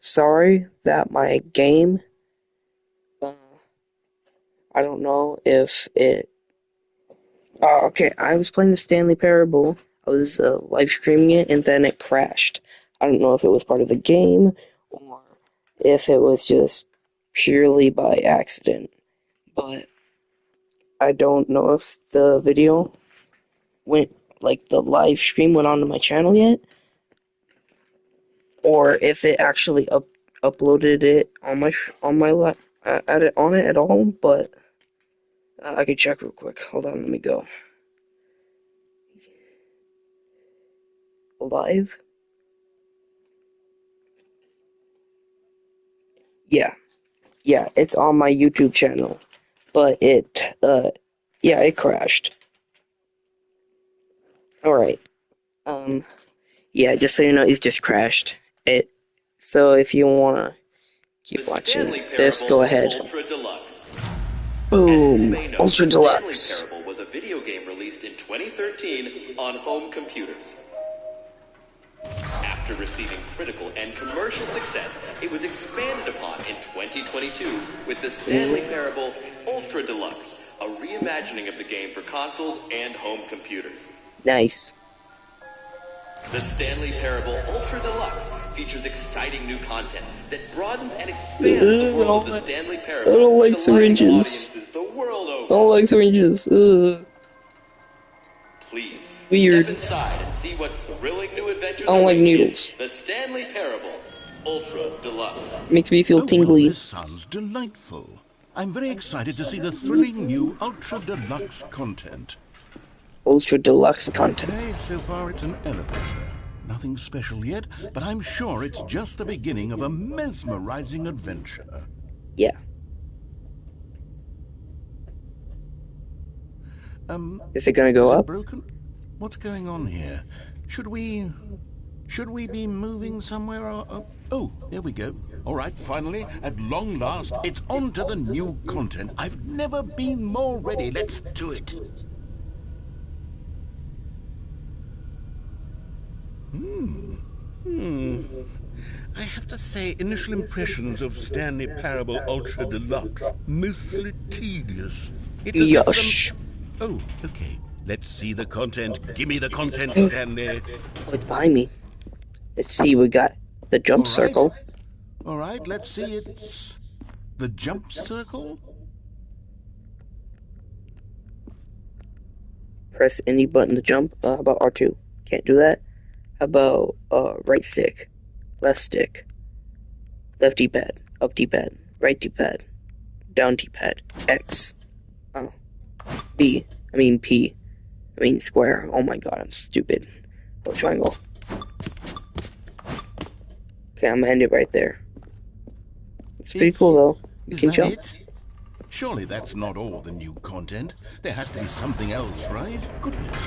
sorry that my game, uh, I don't know if it. Oh, okay, I was playing the Stanley Parable. I was live streaming it and then it crashed. I don't know if it was part of the game or if it was just purely by accident. But I don't know if the video went, like the live stream went onto my channel yet, or if it actually uploaded it on on it at all. But I could check real quick. Hold on, let me go live. Yeah, yeah, it's on my YouTube channel, but yeah, it crashed. All right. Um, yeah, just so you know, it's just crashed. It. So if you wanna keep The watching Stanley this, Parable go ahead. Ultra Deluxe. As you Boom, may know, Ultra the Stanley Deluxe. Parable was a video game released in 2013 on home computers. After receiving critical and commercial success, it was expanded upon in 2022 with the Stanley Parable Ultra Deluxe, a reimagining of the game for consoles and home computers. Nice. The Stanley Parable Ultra Deluxe features exciting new content that broadens and expands the world of the Stanley Parable, I don't like delighting syringes. audiences the world over. I don't like syringes. Please, Weird. step inside and see what thrilling new adventures I don't like await needles. in the Stanley Parable Ultra Deluxe. Makes me feel Oh, well, tingly. this sounds delightful. I'm very excited to see the thrilling new Ultra Deluxe content. Ultra Deluxe content. Okay, so far it's an elevator. Nothing special yet, but I'm sure it's just the beginning of a mesmerizing adventure. Yeah. Is it gonna go Is it up? broken? What's going on here? Should we be moving somewhere? Oh, there we go. All right, finally, at long last, it's on to the new content. I've never been more ready. Let's do it. I have to say, initial impressions of Stanley Parable Ultra Deluxe, mostly tedious. It's as if Yosh. Oh, okay. Let's see the content. Give me the content, Stanley. Oh, it's behind me. Let's see, we got the jump circle. All right, let's see. It's the jump circle. Press any button to jump. How about R2? Can't do that. How about right stick, left stick, left D-pad, up D-pad, right D-pad, down D-pad, X, B, I mean P, I mean square. Oh my god, I'm stupid. Oh, triangle. Okay, I'm gonna end it right there. It's pretty cool though. You can jump. It? Surely that's not all the new content. There has to be something else, right? Goodness.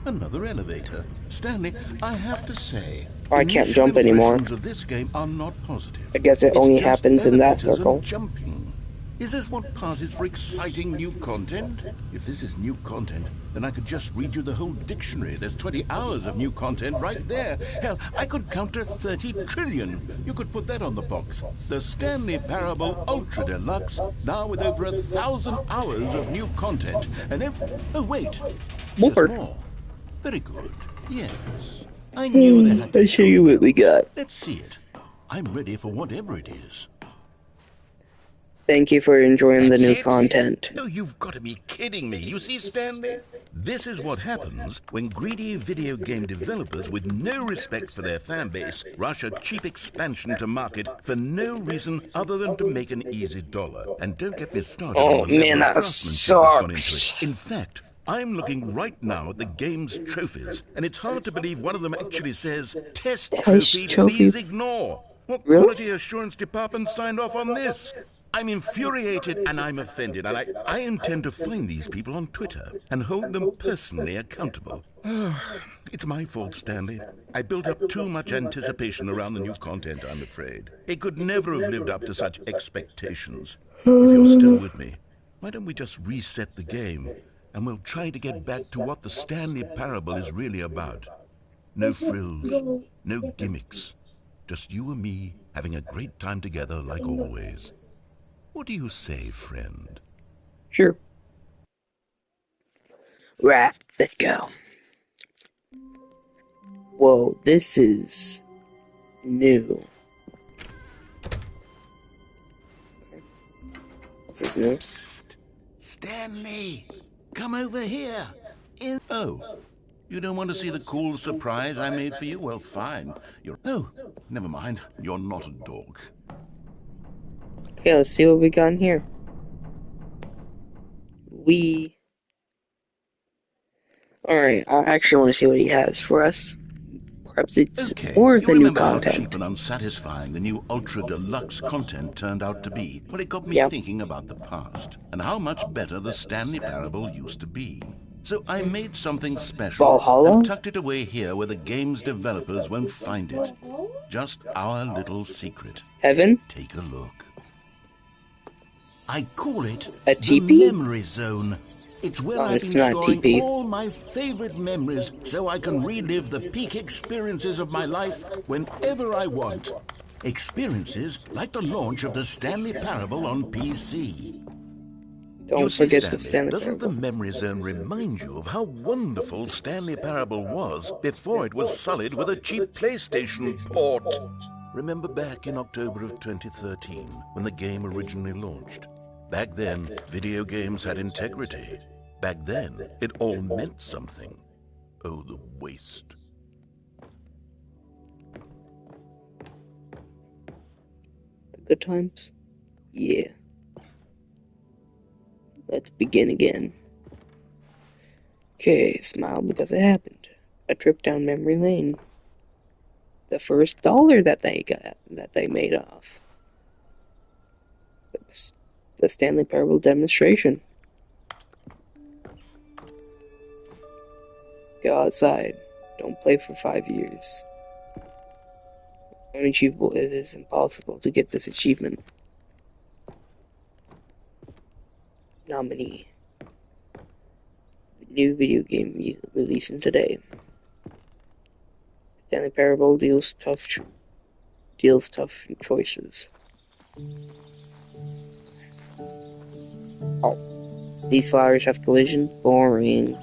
Another elevator. Stanley, I have to say, Oh, I can't initial jump anymore. impressions of this game are not positive. I guess it It's only just happens in that elevators and circle. Jumping. Is this what passes for exciting new content? If this is new content, then I could just read you the whole dictionary. There's 20 hours of new content right there. Hell, I could counter 30 trillion. You could put that on the box. The Stanley Parable Ultra Deluxe, now with over 1,000 hours of new content. And oh wait, More. there's more. Very good. Yes. I knew there had to be Let's show you something what we else. got. Let's see it. I'm ready for whatever it is. Thank you for enjoying the That's new it? content. No, you've got to be kidding me. You see, Stanley? This is what happens when greedy video game developers with no respect for their fan base rush a cheap expansion to market for no reason other than to make an easy dollar. And don't get me started Oh on the man, level of that craftsmanship that's gone into sucks. it. In fact, I'm looking right now at the game's trophies, and it's hard to believe one of them actually says, "Test trophy, please ignore." What Really? quality assurance department signed off on this? I'm infuriated and I'm offended, and I intend to find these people on Twitter and hold them personally accountable. It's my fault, Stanley. I built up too much anticipation around the new content, I'm afraid. It could never have lived up to such expectations. If you're still with me, why don't we just reset the game, and we'll try to get back to what the Stanley Parable is really about. No frills, no gimmicks. Just you and me having a great time together like always. What do you say, friend? Sure. Right, let's go. Whoa, this is new. This is new. Psst! Stanley! Come over here! Oh, you don't want to see the cool surprise I made for you? Well, fine. Oh, never mind. You're not a dog. Okay, let's see what we got in here. Alright, I actually want to see what he has for us. Perhaps it's Okay, more of you the new remember how cheap content. and unsatisfying the new Ultra Deluxe content turned out to be? Well, it got me Yep. thinking about the past and how much better the Stanley Parable used to be. So I made something special and Valhalla? tucked it away here where the game's developers won't find it. Just our little secret. Heaven? Take a look. I call it A the teepee? Memory Zone. It's where Oh, I've it's been not a storing teepee. all my favorite memories so I can relive the peak experiences of my life whenever I want. Experiences like the launch of the Stanley Parable on PC. You Don't see, forget the Stanley, Stanley doesn't the Parable. Memory Zone remind you of how wonderful Stanley Parable was before it was sullied with a cheap PlayStation port? Remember back in October of 2013 when the game originally launched? Back then, video games had integrity. Back then, it all meant something. Oh, the waste. The good times? Yeah. Let's begin again. Okay, smile because it happened. A trip down memory lane. The first dollar that they made off. The Stanley Parable demonstration. Go outside. Don't play for 5 years. Unachievable. It is impossible to get this achievement. Nominee. New video game releasing today. Stanley Parable deals tough choices. Oh, these flowers have collision. Boring.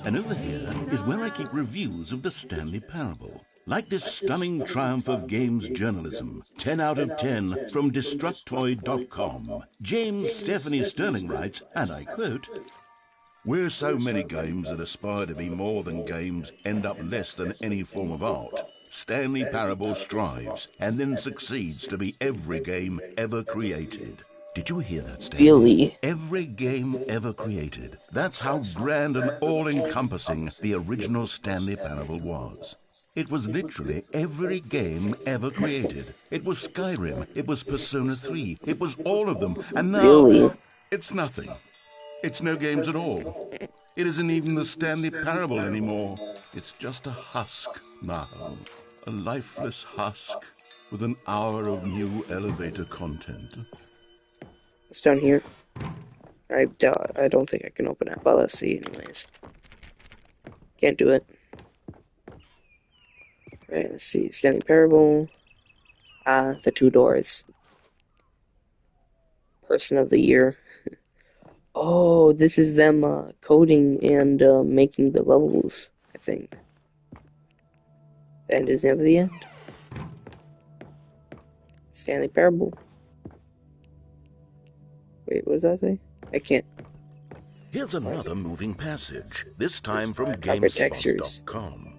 And over here is where I keep reviews of the Stanley Parable. Like this stunning triumph of games journalism, 10 out of 10 from Destructoid.com. James Stephanie Sterling writes, and I quote, "Where so many games that aspire to be more than games end up less than any form of art, Stanley Parable strives and then succeeds to be every game ever created." Did you hear that, Stanley? Really? Every game ever created. That's how grand and all-encompassing the original Stanley Parable was. It was literally every game ever created. It was Skyrim, it was Persona 3, it was all of them, and now Really? it's nothing. It's no games at all. It isn't even the Stanley Parable anymore. It's just a husk now. A lifeless husk with an hour of new elevator content. It's down here. I don't think I can open it, but let's see anyways. Can't do it. Right, let's see. Stanley Parable. The 2 doors. Person of the year. Oh, this is them coding and making the levels, I think. And is never the end. Stanley Parable. Wait, what does that say? I can't. Here's another moving passage, this time from Carpet textures. GameSpot.com.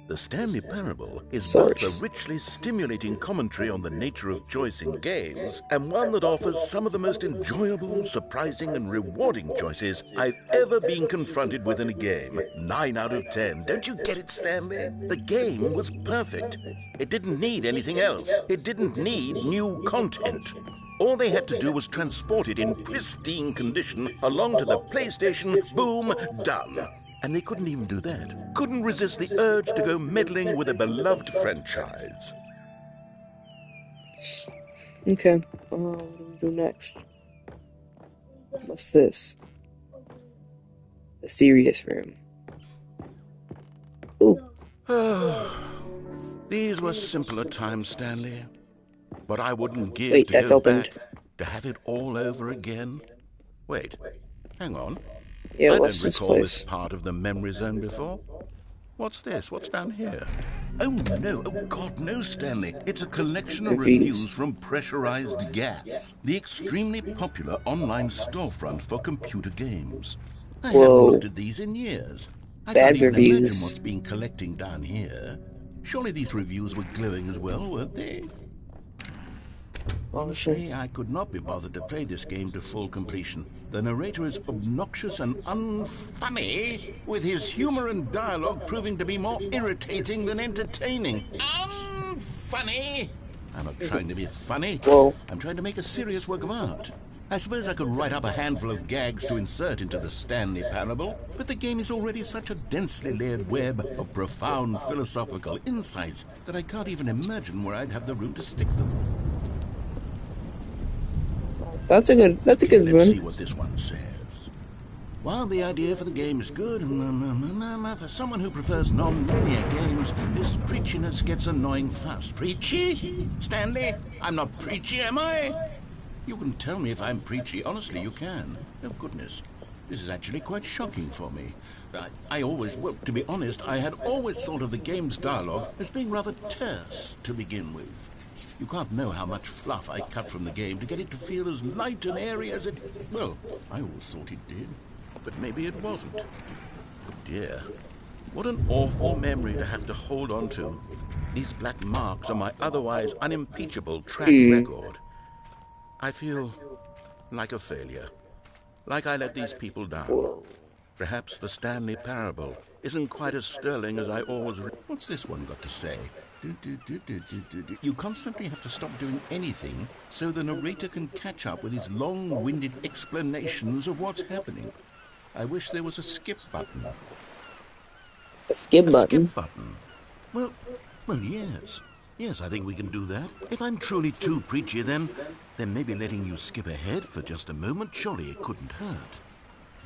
The Stanley Parable is both Source. a richly stimulating commentary on the nature of choice in games and one that offers some of the most enjoyable, surprising, and rewarding choices I've ever been confronted with in a game. 9 out of 10. Don't you get it, Stanley? The game was perfect. It didn't need anything else. It didn't need new content. All they had to do was transport it in pristine condition along to the PlayStation. Boom, done. And they couldn't even do that. Couldn't resist the urge to go meddling with a beloved franchise. Okay. What do we do next? What's this? The serious room. Ooh. These were simpler times, Stanley. But I wouldn't give Wait, to that's go opened. back, to have it all over again. Wait, hang on. Yeah, I don't what's this recall this place? part of the memory zone before. What's this? What's down here? Oh no, oh God, no, Stanley. It's a collection of reviews Reviews. from Pressurized Gas, the extremely popular online storefront for computer games. I haven't Whoa. looked at these in years. I can't Bad even imagine reviews. what's been collecting down here. Surely these reviews were glowing as well, weren't they? Honestly, I could not be bothered to play this game to full completion. The narrator is obnoxious and unfunny, with his humor and dialogue proving to be more irritating than entertaining. Unfunny! I'm not trying to be funny. Whoa. I'm trying to make a serious work of art. I suppose I could write up a handful of gags to insert into the Stanley Parable, but the game is already such a densely layered web of profound philosophical insights that I can't even imagine where I'd have the room to stick them. That's a good Let's one. see what this one says. While the idea for the game is good, for someone who prefers non-linear games, this preachiness gets annoying fast. Preachy? Stanley? I'm not preachy, am I? You can tell me if I'm preachy. Honestly, you can. Oh, goodness. This is actually quite shocking for me. Well, to be honest, I had always thought of the game's dialogue as being rather terse to begin with. You can't know how much fluff I cut from the game to get it to feel as light and airy as it... Well, I always thought it did, but maybe it wasn't. Oh dear. What an awful memory to have to hold on to. These black marks on my otherwise unimpeachable track record. I feel like a failure. Like I let these people down. Perhaps the Stanley Parable isn't quite as sterling as I always... What's this one got to say? You constantly have to stop doing anything so the narrator can catch up with his long-winded explanations of what's happening. I wish there was a skip button. A skip A button. skip button? Well, yes. Yes, I think we can do that. If I'm truly too preachy, then maybe letting you skip ahead for just a moment, surely it couldn't hurt.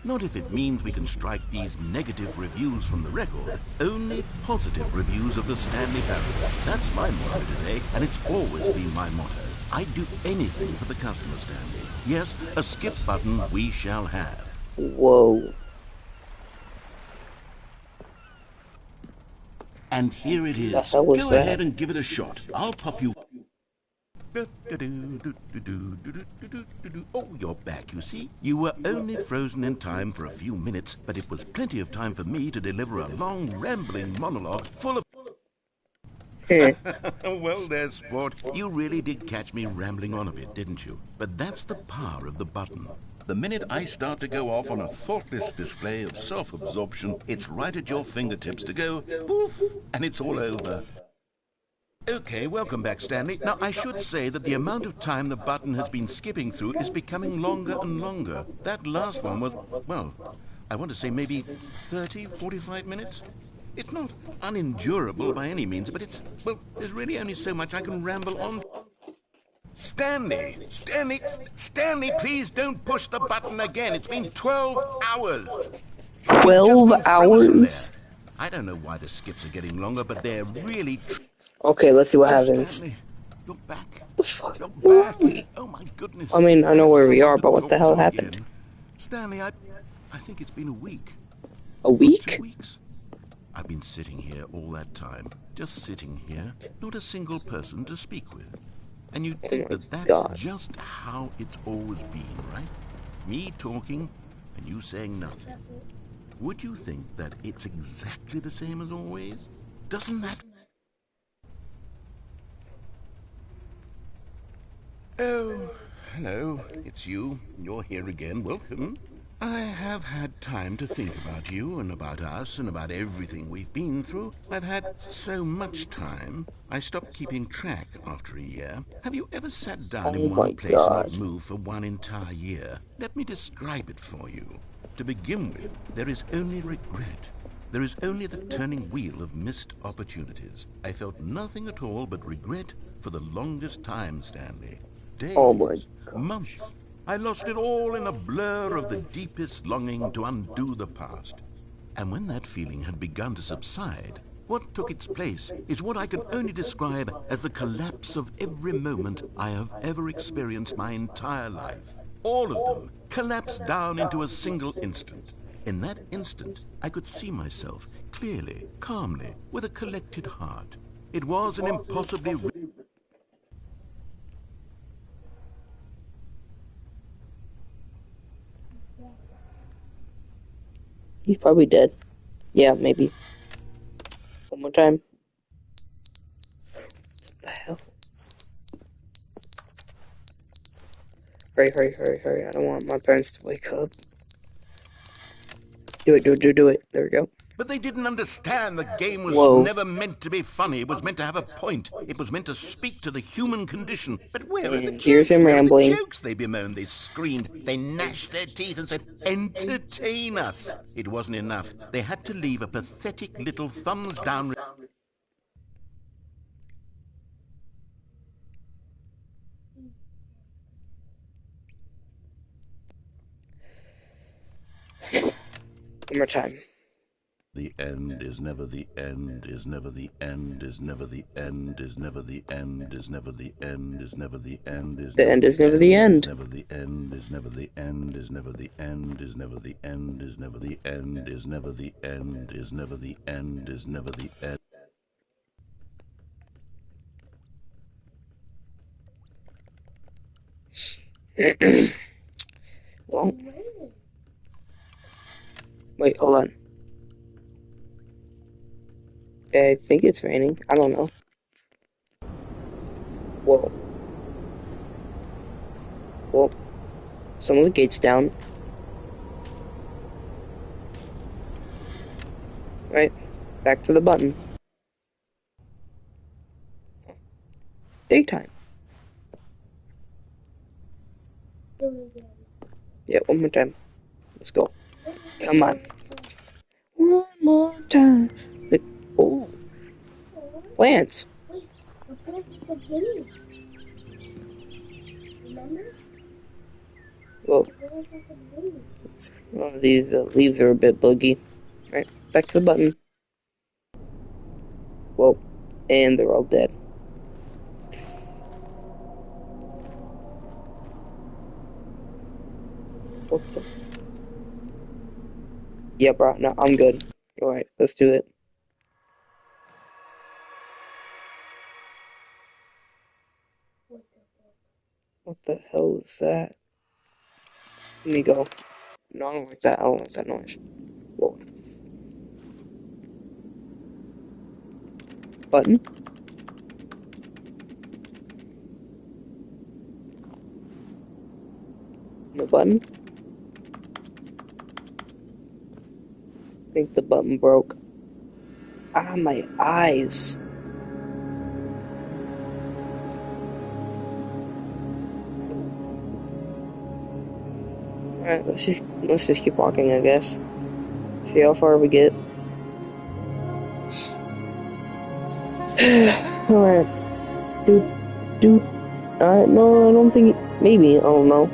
Not if it means we can strike these negative reviews from the record. Only positive reviews of the Stanley Parable. That's my motto today, and it's always been my motto. I'd do anything for the customer, Stanley. Yes, a skip button we shall have. Whoa. And here it is. The hell was Go that? ahead and give it a shot. I'll pop you... Oh, you're back, you see. You were only frozen in time for a few minutes, but it was plenty of time for me to deliver a long, rambling monologue full of... Well, there, sport. You really did catch me rambling on a bit, didn't you? But that's the power of the button. The minute I start to go off on a thoughtless display of self-absorption, it's right at your fingertips to go poof, and it's all over. Okay, welcome back, Stanley. Now, I should say that the amount of time the button has been skipping through is becoming longer and longer. That last one was, well, I want to say maybe 30, 45 minutes. It's not unendurable by any means, but it's, well, there's really only so much I can ramble on. Stanley, please don't push the button again. It's been 12 hours. 12 hours? I don't know why the skips are getting longer, but they're really... Okay, let's see what happens. Stanley, you're back. The fuck? You're back. Oh my goodness. I mean, I know where we are, Someone but to what the talk hell to happened? again. Stanley, I think it's been a week. A week? 2 weeks. I've been sitting here all that time. Just sitting here. Not a single person to speak with. And you'd think that that's God. just how it's always been, right? Me talking and you saying nothing. Would you think that it's exactly the same as always? Doesn't that... Oh, hello. It's you. You're here again. Welcome. I have had time to think about you and about us and about everything we've been through. I've had so much time. I stopped keeping track after a year. Have you ever sat down in one place and not moved for one entire year? Let me describe it for you. To begin with, there is only regret. There is only the turning wheel of missed opportunities. I felt nothing at all but regret for the longest time, Stanley. Days, months. I lost it all in a blur of the deepest longing to undo the past. And when that feeling had begun to subside, What took its place is what I can only describe as the collapse of every moment I have ever experienced my entire life. All of them collapsed down into a single instant. In that instant, I could see myself clearly, calmly, with a collected heart. It was an impossibly... He's probably dead. Yeah, maybe. One more time. What the hell? Hurry, hurry, hurry, hurry. I don't want my parents to wake up. Do it, do it, do it. There we go. But they didn't understand the game was Whoa. never meant to be funny. It was meant to have a point. It was meant to speak to the human condition. But where are the And here's jokes? him Where are the rambling. jokes? They bemoaned, they screamed, they gnashed their teeth and said, entertain us. It wasn't enough. They had to leave a pathetic little thumbs down. One more time. The end is never the end, is never the end, is never the end, is never the end, is never the end, is never the end, is The end is never the end. never the end, is never the end, is never the end, is never the end, is never the end, is never the end, is never the end, is never the end. Well, wait, hold on. I think it's raining. I don't know. Whoa. Well, some of the gates down. Right, back to the button. Daytime. Yeah, one more time. Let's go. Come on. One more time. Wait, oh, plants. Wait, we're gonna take the game. Remember? Whoa. We're gonna take the game. Oh, these leaves are a bit buggy. Right, back to the button. Whoa, and they're all dead. What the? Yeah, bro, no, I'm good. Alright, let's do it. What the hell is that? Let me go. No, I don't like that. I don't like that noise. Whoa. Button? No button? I think the button broke. Ah, my eyes. Alright, let's just keep walking, I guess. See how far we get. Alright. Dude. No, I don't think maybe, I don't know.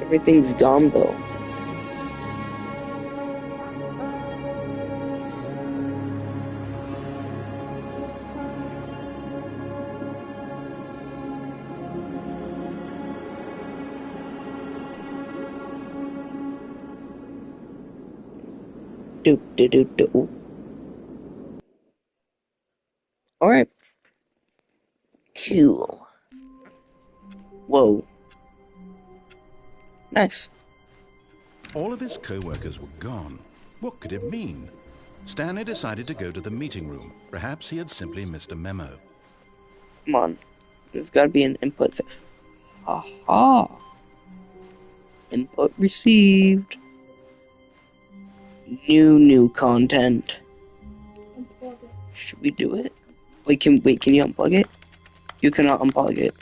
Everything's gone though. Do. Alright. Cool. Whoa. Nice. All of his co-workers were gone. What could it mean? Stanley decided to go to the meeting room. Perhaps he had simply missed a memo. Come on. There's gotta be an input. Aha. Input received. New content. Should we do it? Wait, can you unplug it? You cannot unplug it.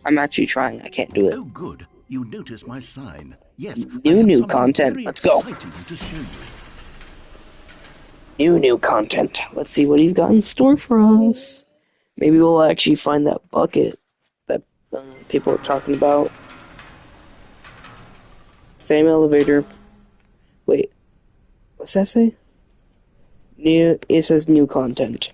I'm actually trying. I can't do it. Oh, good. You noticed my sign. Yes, New content. Let's go. To show you. New content. Let's see what he's got in store for us. Maybe we'll actually find that bucket that people are talking about. Same elevator. Wait, what's that say? New. It says new content.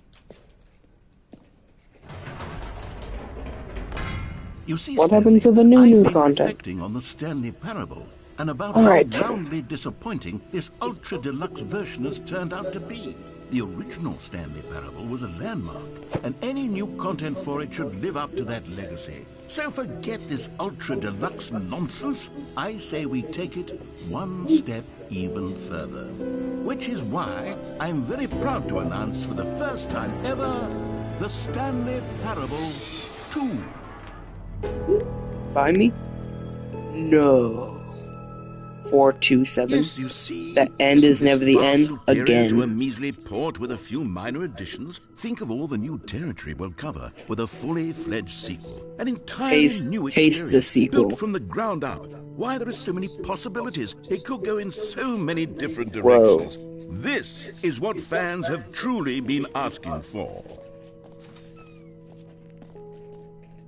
You see, What Stanley, happened to the I've new been content? reflecting on the Stanley Parable and about All how right. roundly disappointing this ultra deluxe version has turned out to be. The original Stanley Parable was a landmark, and any new content for it should live up to that legacy. So forget this ultra deluxe nonsense. I say we take it one step even further. Which is why I'm very proud to announce for the first time ever the Stanley Parable 2. Buy me? No. 427. Yes, you see, The end isn't is this never the far end superior to a again. measly port with a few minor additions? Think of all the new territory we'll cover with a fully fledged sequel. An entirely new Taste the experience, built sequel. from the ground up. Why, there are so many possibilities. It could go in so many different Whoa. directions. This is what fans have truly been asking for.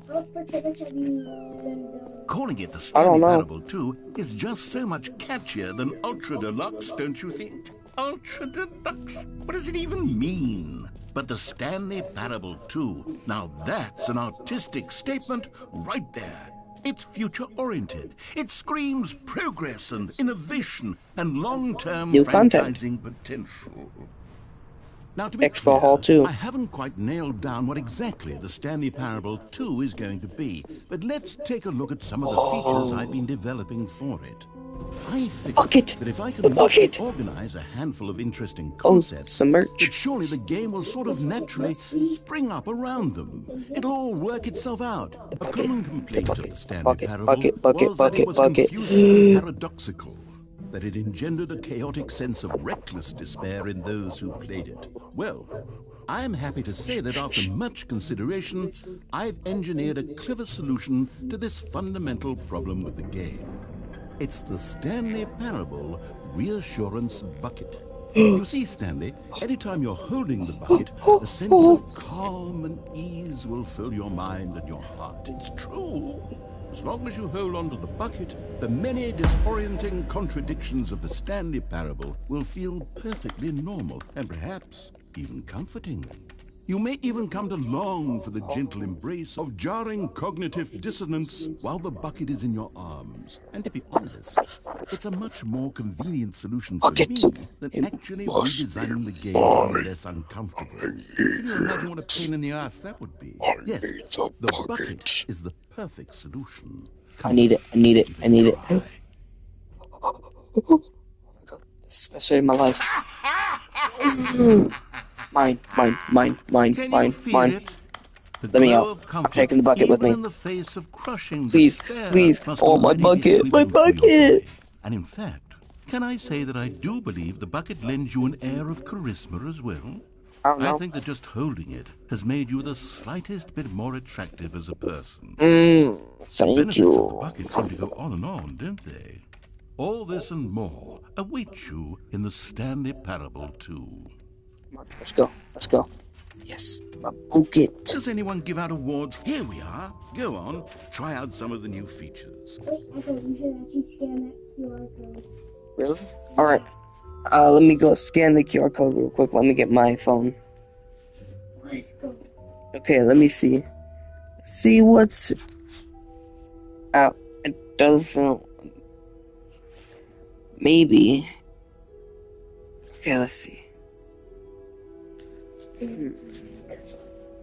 How much percentage have you done? Calling it the I Stanley don't know. Parable 2 is just so much catchier than Ultra Deluxe, don't you think? Ultra Deluxe? What does it even mean? But the Stanley Parable 2, now that's an artistic statement right there. It's future-oriented. It screams progress and innovation and long-term New content. franchising potential. Now, to be Expo clear, Hall 2. I haven't quite nailed down what exactly the Stanley Parable 2 is going to be, but let's take a look at some of the features I've been developing for it. I figured Bucket. that if I The can mostly bucket. organize a handful of interesting Oh, concepts, some merch. that surely the game will sort of naturally spring up around them. It'll all work itself out. A common complaint of the Stanley Bucket, Parable bucket, bucket, was that it bucket, was bucket. confusing and paradoxical, that it engendered a chaotic sense of reckless despair in those who played it. Well, I'm happy to say that after much consideration, I've engineered a clever solution to this fundamental problem with the game. It's the Stanley Parable Reassurance Bucket. You see, Stanley, anytime you're holding the bucket, a sense of calm and ease will fill your mind and your heart. It's true. As long as you hold on to the bucket, the many disorienting contradictions of the Stanley Parable will feel perfectly normal and perhaps even comforting. You may even come to long for the gentle embrace of jarring cognitive dissonance while the bucket is in your arms. And to be honest, it's a much more convenient solution for Bucket. me than actually redesigning the game to be less uncomfortable. Can you imagine what a pain in the ass that would be? Yes, the bucket is the perfect solution. I need it. I need it. I need it. Try. This is the best day of my life. Mine, mine, mine, mine, Can you mine, feel mine. it? The Let me glow out. of I'm comfort, taking the bucket with even me. in the face of crushing Please, despair, please. must Oh, my already be bucket, my sweeping through your bucket. body. And in fact, can I say that I do believe the bucket lends you an air of charisma as well? I don't I know. think that just holding it has made you the slightest bit more attractive as a person. Thank Benefits of the you. bucket seem to go on and on, don't they? All this and more await you in the Stanley Parable 2. Come on, let's go. Let's go. Yes, my bucket. Does anyone give out awards? Here we are. Go on, try out some of the new features. Wait, I thought you should actually scan that QR code. Really? All right. Let me go scan the QR code real quick. Let me get my phone. Let's go. Okay, let me see. See what's out. It doesn't. Maybe. Okay, let's see.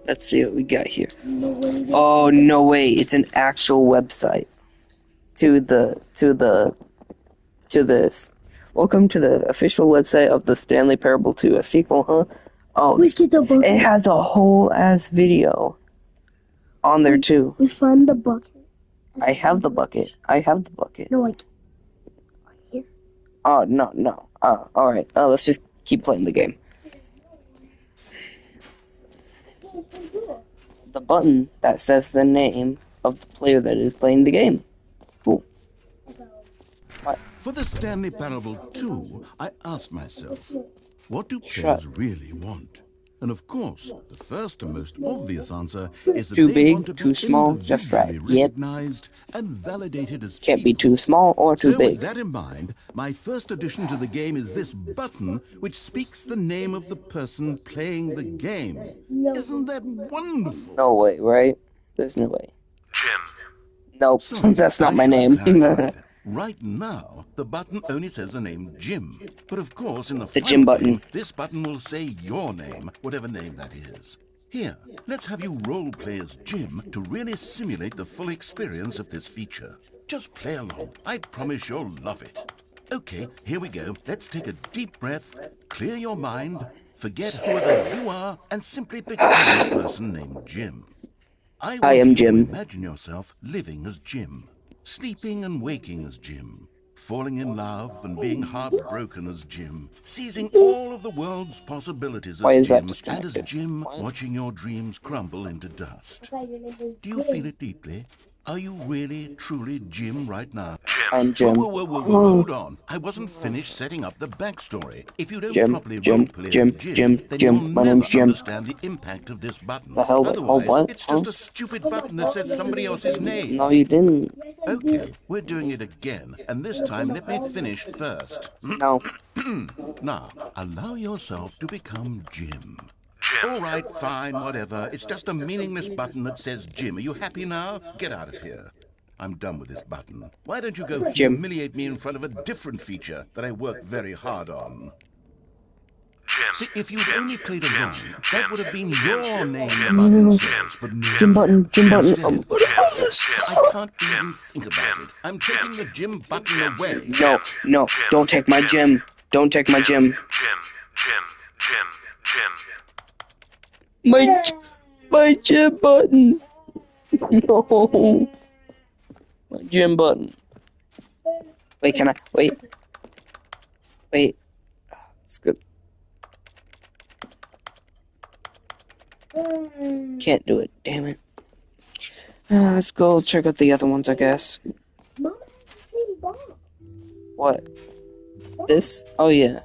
Let's see what we got here. No way. Oh no way! It's an actual website. To this. Welcome to the official website of the Stanley Parable 2, a sequel, huh? Oh, Let's get the bucket. it has a whole ass video on there too. Let's find the bucket. I have the bucket. I have the bucket. No, like right here. Oh no. All right. Let's just keep playing the game. The button that says the name of the player that is playing the game. Cool. For the Stanley Parable 2, I asked myself, what do Shut. players really want? And of course, the first and most obvious answer is that Too they want to big, be too small, just right. individually Yep. recognized and validated as Can't be people. too small or too So with big. that in mind, my first addition to the game is this button which speaks the name of the person playing the game. Isn't that wonderful? No way, right? There's no way. Jim. Nope, Sorry, that's not I my should have name. clarified. Right now, the button only says the name Jim. But of course, in the The Jim final button. game, this button will say your name, whatever name that is. Here, let's have you role play as Jim to really simulate the full experience of this feature. Just play along. I promise you'll love it. Okay, here we go. Let's take a deep breath, clear your mind, forget whoever you are, and simply become a person named Jim. I I want am you Jim. to imagine yourself living as Jim, sleeping and waking as Jim, falling in love and being heartbroken as Jim, seizing all of the world's possibilities Why as is that Jim, and as disconnected? Jim What? watching your dreams crumble into dust. I thought your name was Do you feel it deeply? Are you really, truly Jim right now? I'm Whoa, Jim. whoa, whoa, whoa, whoa, hold on. I wasn't finished setting up the backstory. If you don't Jim, properly Jim, roleplay Jim, as Jim, Jim, then Jim. you'll My never name's Jim. understand the impact of this button. The hell? Wait, oh, Otherwise, what? it's Huh? just a stupid button that says somebody else's name. No, you didn't. Yes, I Okay, did. we're doing it again, and this time let me finish first. No. Now, allow yourself to become Jim. All right, fine, whatever. It's just a meaningless button that says Jim. Are you happy now? Get out of here. I'm done with this button. Why don't you go Jim. humiliate me in front of a different feature that I worked very hard on? See, if you'd only played along, that would have been your name the button says, but no. Jim button, Jim button. Instead, I can't even think about it. I'm taking the Jim button away. No, no, don't take my Jim. Don't take my Jim. My Jim button. No. My Jim button. Wait, can I? Wait. Wait. It's good. Can't do it. Damn it. Let's go check out the other ones, I guess. Mama hasn't seen Bob. What? This? Oh, yeah.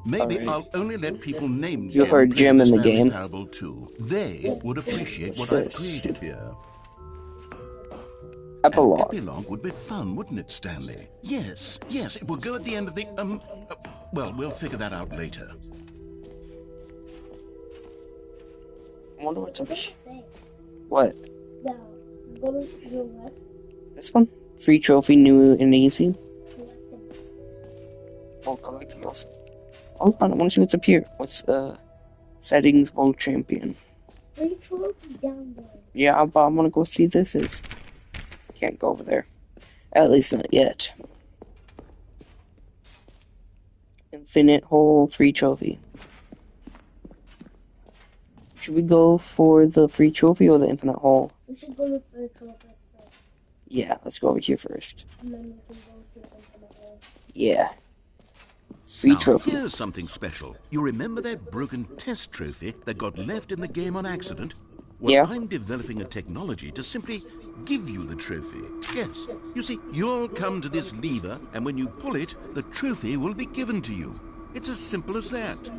Maybe Alright. I'll only let people named You Jim heard play Jim the in the Stanley game. Parable too. They would appreciate What's what I've this? created here. Epilogue. Epilogue would be fun, wouldn't it, Stanley? Yes, it will go at the end of the, well, we'll figure that out later. I wonder what's up What here. does it say? What? No. Go to your left. This one? Free trophy, new and easy. Select them. Oh, collectibles. Hold on, I want to see what's up here. What's, settings, world champion. Free trophy down there. Yeah, but I'm gonna go see this is. Can't go over there. At least not yet. Infinite hole, free trophy. Should we go for the free trophy or the infinite hole? We should go to free trophy first. Yeah, let's go over here first. And then we can go to infinite hole. Yeah. Free Now, trophy. here's something special. You remember that broken test trophy that got left in the game on accident? Well, Yeah. I'm developing a technology to simply give you the trophy. Yes. You see, you'll come to this lever, and when you pull it, the trophy will be given to you. It's as simple as that.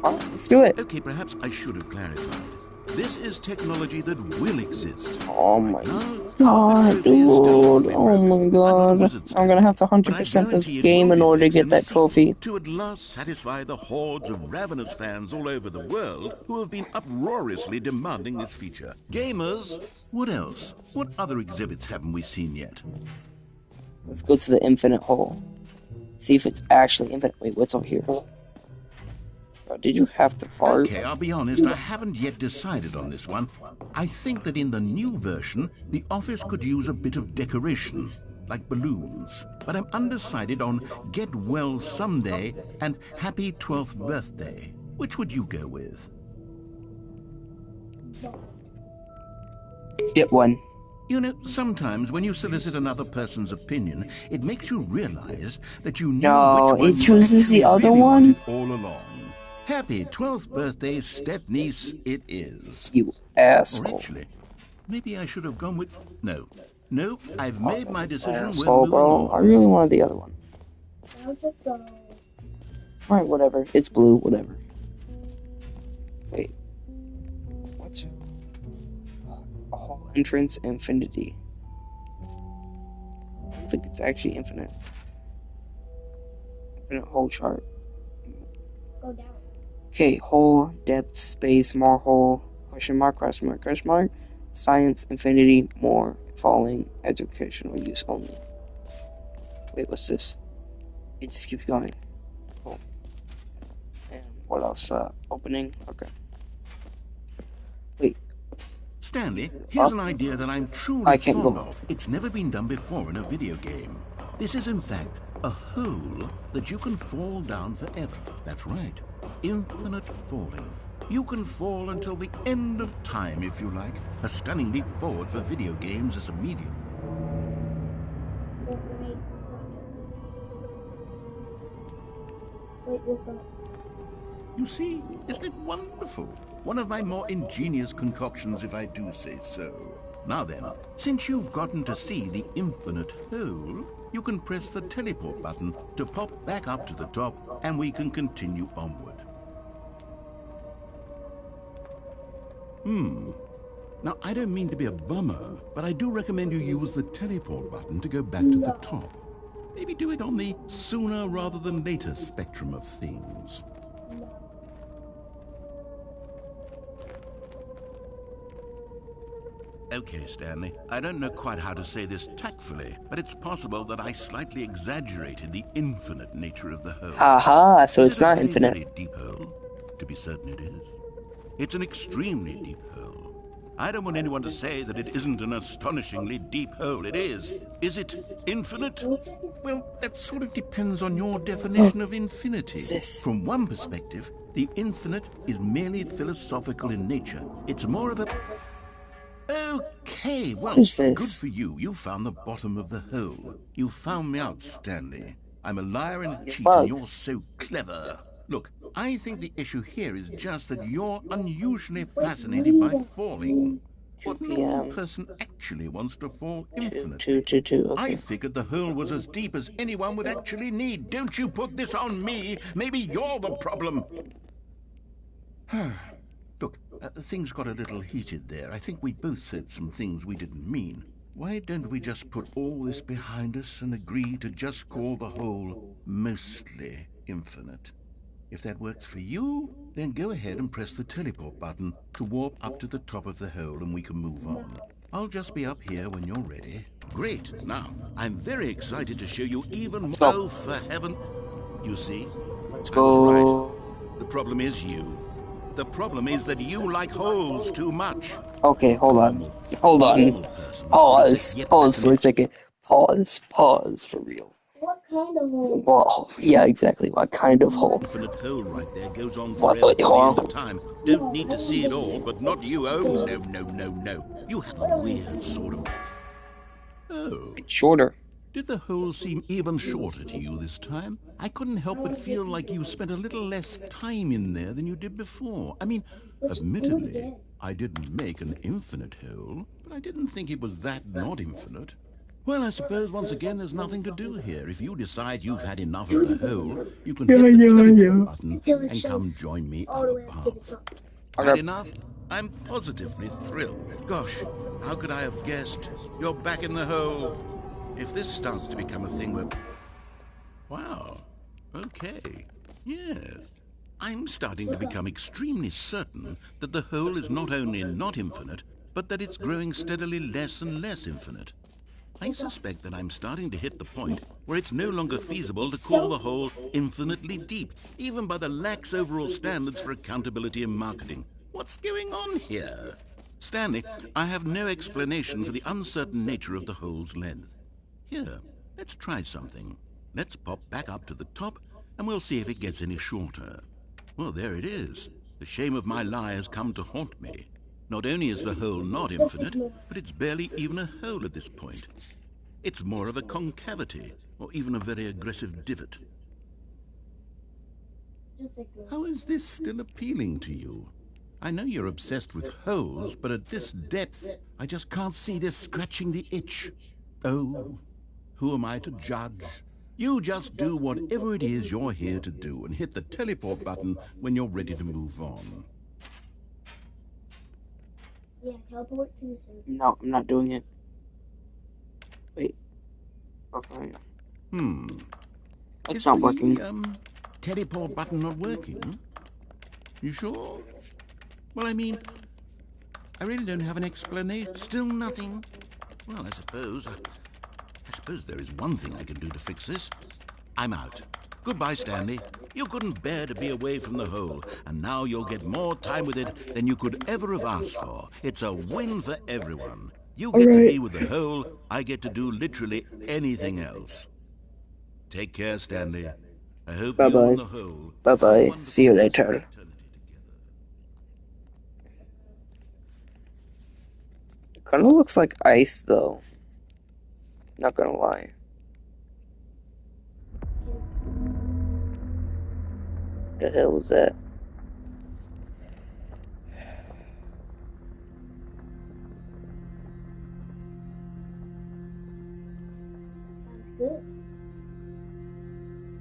Alright, let's do it. Okay, perhaps I should have clarified. This is technology that will exist. Oh my Now, god, the trophy is still dude. fully Oh my broken. I'm not a god. wizard, I'm gonna have to but I 100% this guarantee it game will in be order to fixed get in the that sequel trophy. to at last satisfy the hordes of ravenous fans all over the world who have been uproariously demanding this feature. Gamers, what else? What other exhibits haven't we seen yet? Let's go to the infinite hole. See if it's actually infinite. Wait, what's over here? Oh, did you have to fart? Okay, I'll be honest, I haven't yet decided on this one. I think that in the new version, the office could use a bit of decoration, like balloons. But I'm undecided on Get Well Someday and Happy 12th Birthday. Which would you go with? Get one. You know, sometimes when you solicit another person's opinion, it makes you realize that you knew No, which one it you chooses the actually other really one? wanted all along. Happy 12th birthday, step-niece, it is. You Or asshole. actually, maybe I should have gone with... No, I've made my decision. We're Asshole, moving bro. I on. really wanted the other one. I'll just go. Alright, whatever. It's blue, whatever. Wait. What? A whole entrance infinity. I don't think it's actually infinite. Infinite hole chart. Go down. Okay, hole, depth, space, more hole, question mark, question mark, question mark, science, infinity, more, falling, educational use only. Wait, what's this? It just keeps going. Cool. And what else? Opening? Okay. Wait, Stanley, here's up? an idea that I'm I truly can't fond go. of. It's never been done before in a video game. This is, in fact, a hole that you can fall down forever. That's right. Infinite falling. You can fall until the end of time, if you like. A stunning leap forward for video games as a medium. Wait, we'll go. You see, isn't it wonderful? One of my more ingenious concoctions, if I do say so. Now then, since you've gotten to see the infinite hole, you can press the teleport button to pop back up to the top, and we can continue onward. Now, I don't mean to be a bummer, but I do recommend you use the teleport button to go back to the top. Maybe do it on the sooner rather than later spectrum of things. Okay, Stanley, I don't know quite how to say this tactfully, but it's possible that I slightly exaggerated the infinite nature of the hole. Haha, so Is it's it a not very, infinite. very deep hole? To be certain it is. It's an extremely deep hole. I don't want anyone to say that it isn't an astonishingly deep hole. It is. Is it infinite? Well, that sort of depends on your definition of infinity. What's this? From one perspective, the infinite is merely philosophical in nature. It's more of a... Okay, well, What is good this? for you. You found the bottom of the hole. You found me out, Stanley. I'm a liar and a cheat, and Bug. you're so clever. Look, I think the issue here is just that you're unusually fascinated by falling. 2 What normal p.m. person actually wants to fall 2, infinitely? 2, 2, 2, I okay. figured the hole was as deep as anyone would actually need. Don't you put this on me. Maybe you're the problem. Look, things got a little heated there. I think we both said some things we didn't mean. Why don't we just put all this behind us and agree to just call the whole mostly infinite? If that works for you, then go ahead and press the teleport button to warp up to the top of the hole and we can move on. I'll just be up here when you're ready. Great. Now, I'm very excited to show you even more. Let's go. Oh, for heaven. You see? Let's I was right. go. The problem is you. The problem is that you like holes too much. Okay, hold on. Normal- Hold normal on. person would Pause. say, yep, Pause that's for an a second. Pause. Pause for real. What kind of hole? Whoa. Yeah, exactly. What kind of hole? infinite hole right there goes on What? forever Wait, till the hold end of on. time. Don't need to see it all, but not you. Oh, no, no, no, no. You have a weird sort of... Oh, It's shorter. did the hole seem even shorter to you this time? I couldn't help but feel like you spent a little less time in there than you did before. I mean, admittedly, I didn't make an infinite hole, but I didn't think it was that not infinite. Well, I suppose once again there's nothing to do here. If you decide you've had enough of the hole, you can hit the teleport button and come join me up above. Had Okay. enough? I'm positively thrilled. Gosh, how could I have guessed? You're back in the hole. If this starts to become a thing where... Wow. Okay. Yes. I'm starting to become extremely certain that the hole is not only not infinite, but that it's growing steadily less and less infinite. I suspect that I'm starting to hit the point where it's no longer feasible to call the hole infinitely deep, even by the lax overall standards for accountability and marketing. What's going on here? Stanley, I have no explanation for the uncertain nature of the hole's length. Here, let's try something. Let's pop back up to the top, and we'll see if it gets any shorter. Well, there it is. The shame of my lie has come to haunt me. Not only is the hole not infinite, but it's barely even a hole at this point. It's more of a concavity, or even a very aggressive divot. How is this still appealing to you? I know you're obsessed with holes, but at this depth, I just can't see this scratching the itch. Oh, who am I to judge? You just do whatever it is you're here to do and hit the teleport button when you're ready to move on. Yeah, teleport to the surface. No, I'm not doing it. Wait. Okay. It's Is not working. the, teleport button not working? You sure? Well, I mean, I really don't have an explanation. Still nothing? Well, I suppose there is one thing I can do to fix this. I'm out. Goodbye, Stanley. You couldn't bear to be away from the hole, and now you'll get more time with it than you could ever have asked for. It's a win for everyone. You get to be with the hole, I get to do literally anything else. Take care, Stanley. I hope you and Bye-bye. the hole have a Bye-bye. wonderful See you rest of later. eternity together. Kind of looks like ice, though. Not gonna lie. The hell was that? Sounds good.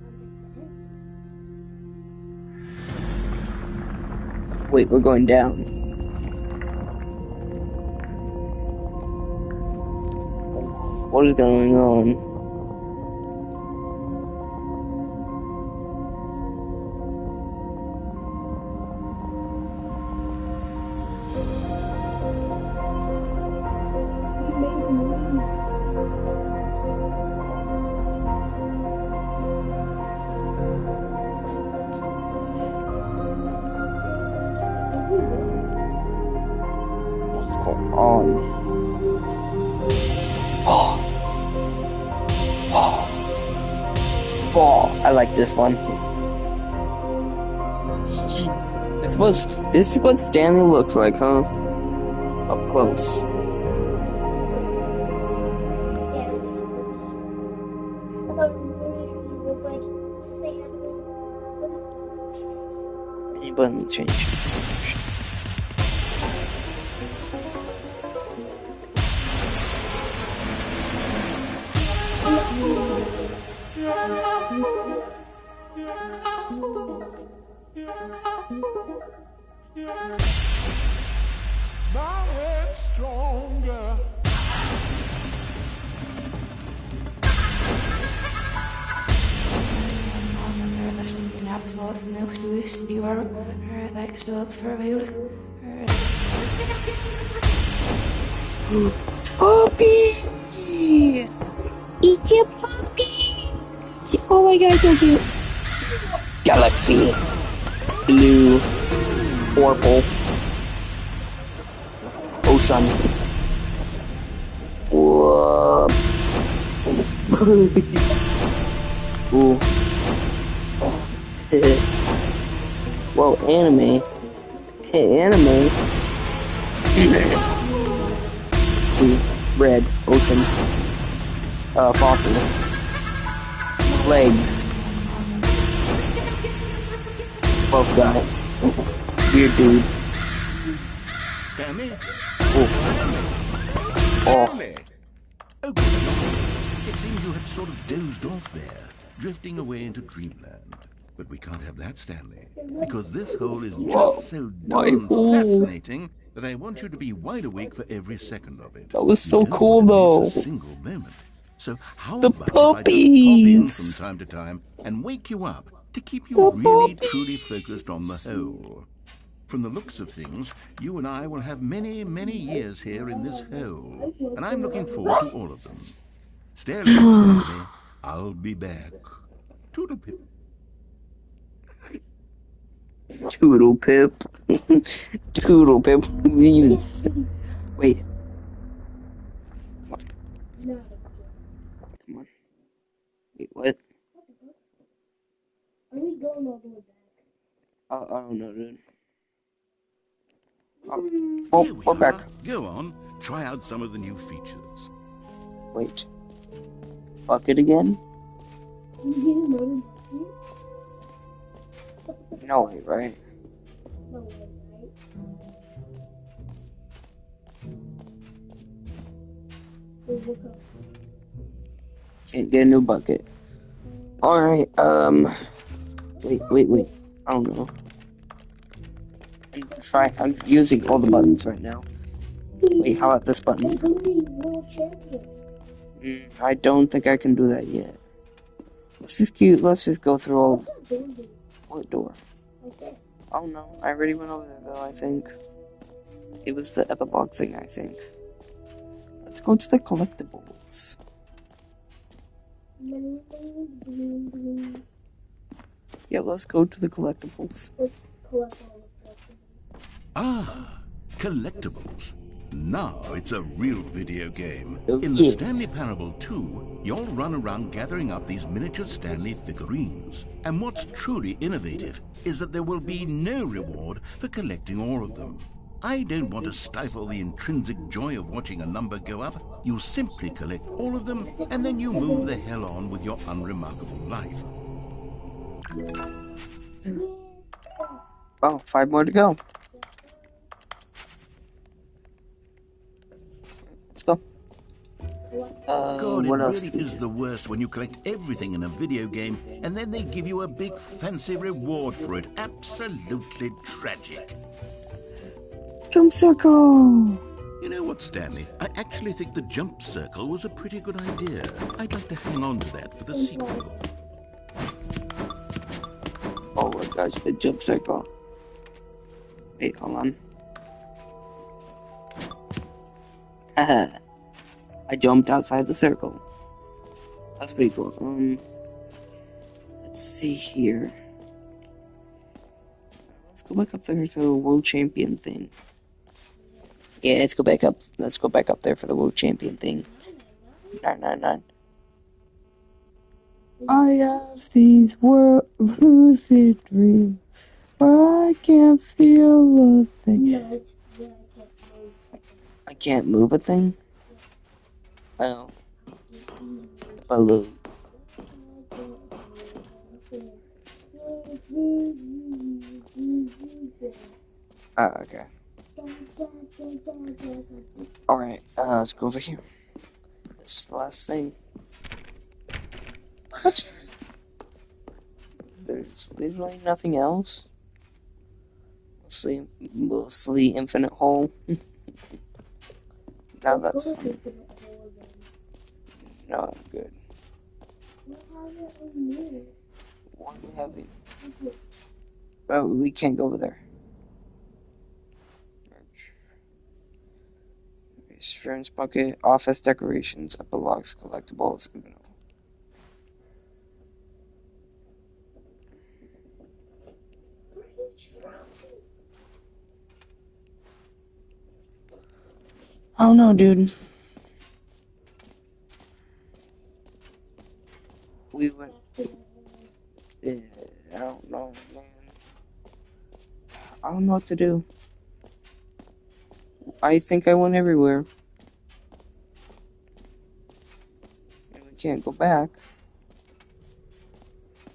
Sounds like Wait, we're going down. What is going on? What's going on? Oh, I like this one. This is what Stanley looks like, huh? Up close. Any button change. My head's stronger. Puppy! Eat your puppy! Oh my god, so cute! Galaxy. Blue. Purple. Ocean. Whoa. Ooh. Whoa, anime. Hey, anime. See, red, ocean. Fossils. Legs. Both got it. Weird dude. Stanley? Oh. Stanley! Oh, good Lord. It seems you had sort of dozed off there, drifting away into dreamland. But we can't have that, Stanley, because this hole is just so darn fascinating that I want you to be wide awake for every second of it. That was You so don't cool, want to though. miss a single moment. So how The about if I just pop in from puppies. time to time and wake you up to keep you The really, puppies. truly focused on the hole? From the looks of things, you and I will have many, many years here in this hole, and I'm looking forward to all of them. Stay alert, Stanley. I'll be back. Toodle pip. Toodle pip. Toodle pip. Wait. No. Come on. Wait, what? Are we going all the way back? I don't know, dude. Here Oh, we we're are. back. Go on. Try out some of the new features. Wait. Bucket again? Can you get another bucket? No way, right? No way, right? Wait, look up. Can't get a new bucket. Alright, wait. I don't know. I'm using all the buttons right now. Wait, how about this I button? believe world champion. I don't think I can do that yet. Let's just go through all. What's that building? What door? Right there. Oh no, I already went over there though, I think. It was the epilogue thing, I think. Let's go to the collectibles. Bling, bling, bling, bling. Yeah, let's go to the collectibles. Let's collect all of that. Ah, collectibles. Now it's a real video game. Oh, In the yeah. Stanley Parable 2, you'll run around gathering up these miniature Stanley figurines. And what's truly innovative is that there will be no reward for collecting all of them. I don't want to stifle the intrinsic joy of watching a number go up. You simply collect all of them, and then you move the hell on with your unremarkable life. Oh, 5 more to go. Let's go. God, it What else really do we is do? the worst when you collect everything in a video game and then they give you a big fancy reward for it. Absolutely tragic. Jump circle! You know what, Stanley? I actually think the jump circle was a pretty good idea. I'd like to hang on to that for the sequel. Oh my gosh, the jump circle. Wait, hold on. Haha. I jumped outside the circle. That's pretty cool. Let's see here. Let's go back up there to the world champion thing. Yeah, let's go back up. Let's go back up there for the world champion thing. 999. I have these lucid dreams where I can't feel a thing. No, it's where I can't move. I can't move a thing? Oh. Balloon. Oh, okay. Alright, let's go over here. This is the last thing. What? There's literally nothing else? Mostly infinite hole. Now that's funny. No, I'm good. Why do we have it? Oh, we can't go over there. Insurance bucket, office decorations, epilogues, collectibles, infinite. I don't know, dude. We went. I don't know, man. I don't know what to do. I think I went everywhere. And we can't go back.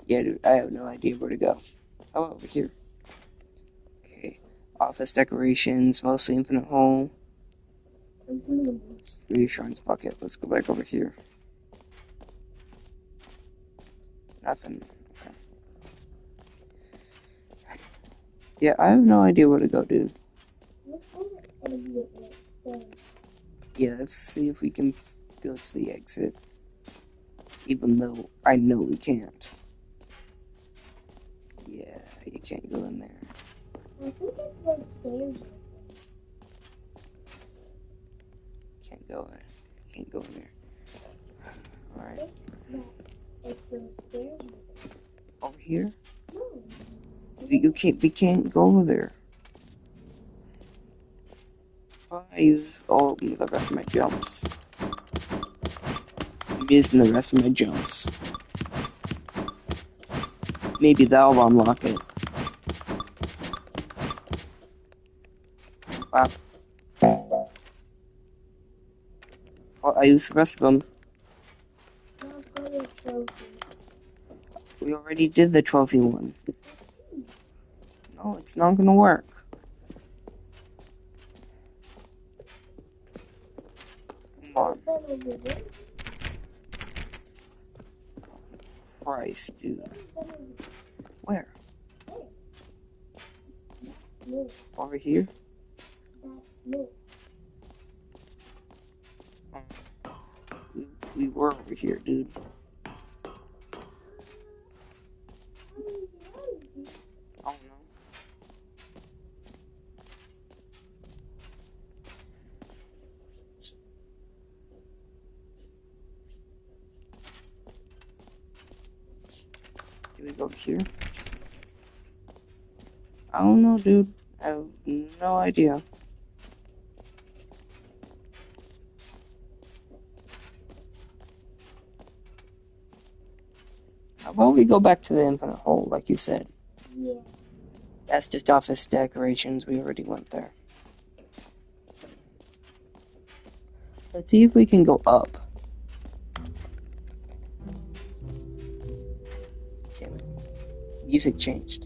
Yeah, dude, I have no idea where to go. How about over here? Okay. Office decorations, mostly infinite hole. Reassurance bucket. Let's go back over here. Nothing. Okay. Yeah, I have no idea where to go, dude. Yeah, let's see if we can go to the exit. Even though I know we can't. Yeah, you can't go in there. I think it's those stairs. Can't go in. Can't go in there. Alright. It's those stairs. Over here? No. We can't go over there. I use all the rest of my jumps. I'm using the rest of my jumps. Maybe that'll unlock it. Wow. Well, I used the rest of them. Now for the trophy. We already did the trophy one. No, it's not gonna work. Come on. Christ, dude. Where? No, Over here? that's no. We were over here, dude. Oh no. Do we go here? I don't know, dude. I have no idea. How about we go back to the infinite hole, like you said? Yeah. That's just office decorations. We already went there. Let's see if we can go up. Damn it. Music changed.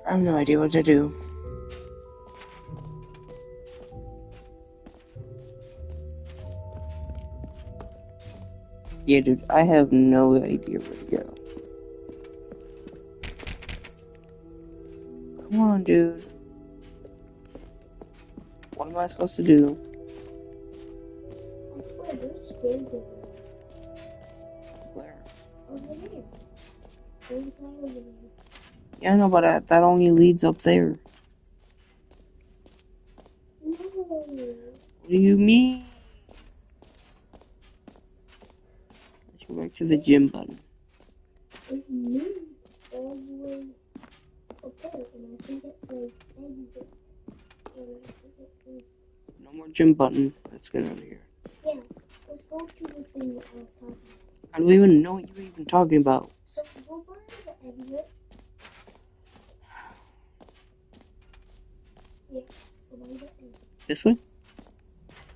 I have no idea what to do. Yeah, dude, I have no idea where to go. Come on, dude. What am I supposed to do? I swear, there's stairs Where? over there. There's a sign over there. Yeah, I know, but that only leads up there. No. What do you mean? Let's go back to the gym button. It moves all the way up there, and I think it says exit. And I think it says, No more gym button. Let's get out of here. yeah, let's go to the thing that I was talking about. I don't even know what you're even talking about. So go by the exit. Yeah, go by the exit. This way?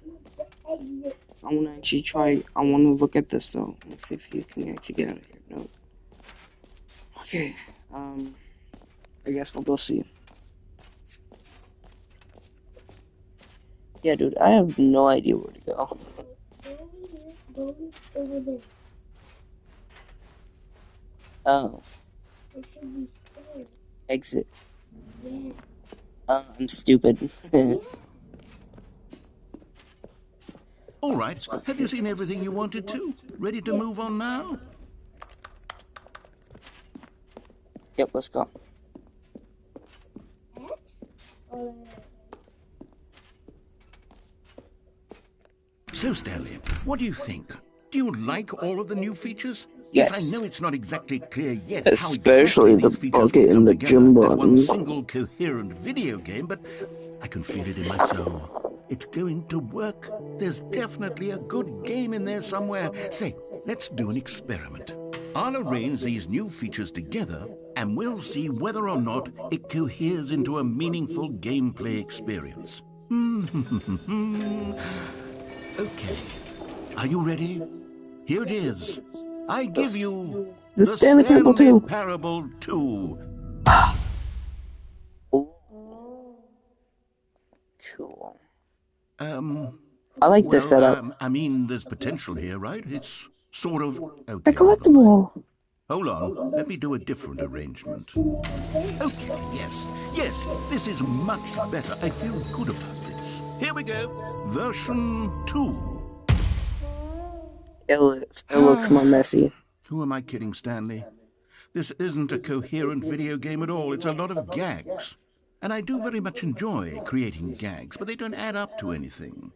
No, the exit. I want to actually try. I want to look at this though. Let's see if you can actually get out of here. No. Okay. I guess we'll go see. Yeah, dude. I have no idea where to go. Go over here, go over there. Oh, There should be stairs. exit. Yeah. I'm stupid. All right, have you seen everything you wanted to? Ready to move on now? Yep, let's go. X? Or So, Stanley, what do you think? Do you like all of the new features? Yes. I know it's not exactly clear yet Especially how exactly the these features bucket will and come the gym together as one button. single coherent video game, but I can feel it in my soul. It's going to work. There's definitely a good game in there somewhere. Say, let's do an experiment. I'll arrange these new features together, and we'll see whether or not it coheres into a meaningful gameplay experience. Okay. Are you ready? Here it is. I give you The Stanley Parable 2. Parable 2. Ooh. Cool. I I like this setup. I mean, there's potential here, right? It's sort of... The Okay, never mind. collectible. Hold on. Let me do a different arrangement. Okay, yes, this is much better. I feel good about this. Here we go. Version 2. It looks more messy. Who am I kidding, Stanley? This isn't a coherent video game at all. It's a lot of gags. And I do very much enjoy creating gags, but they don't add up to anything.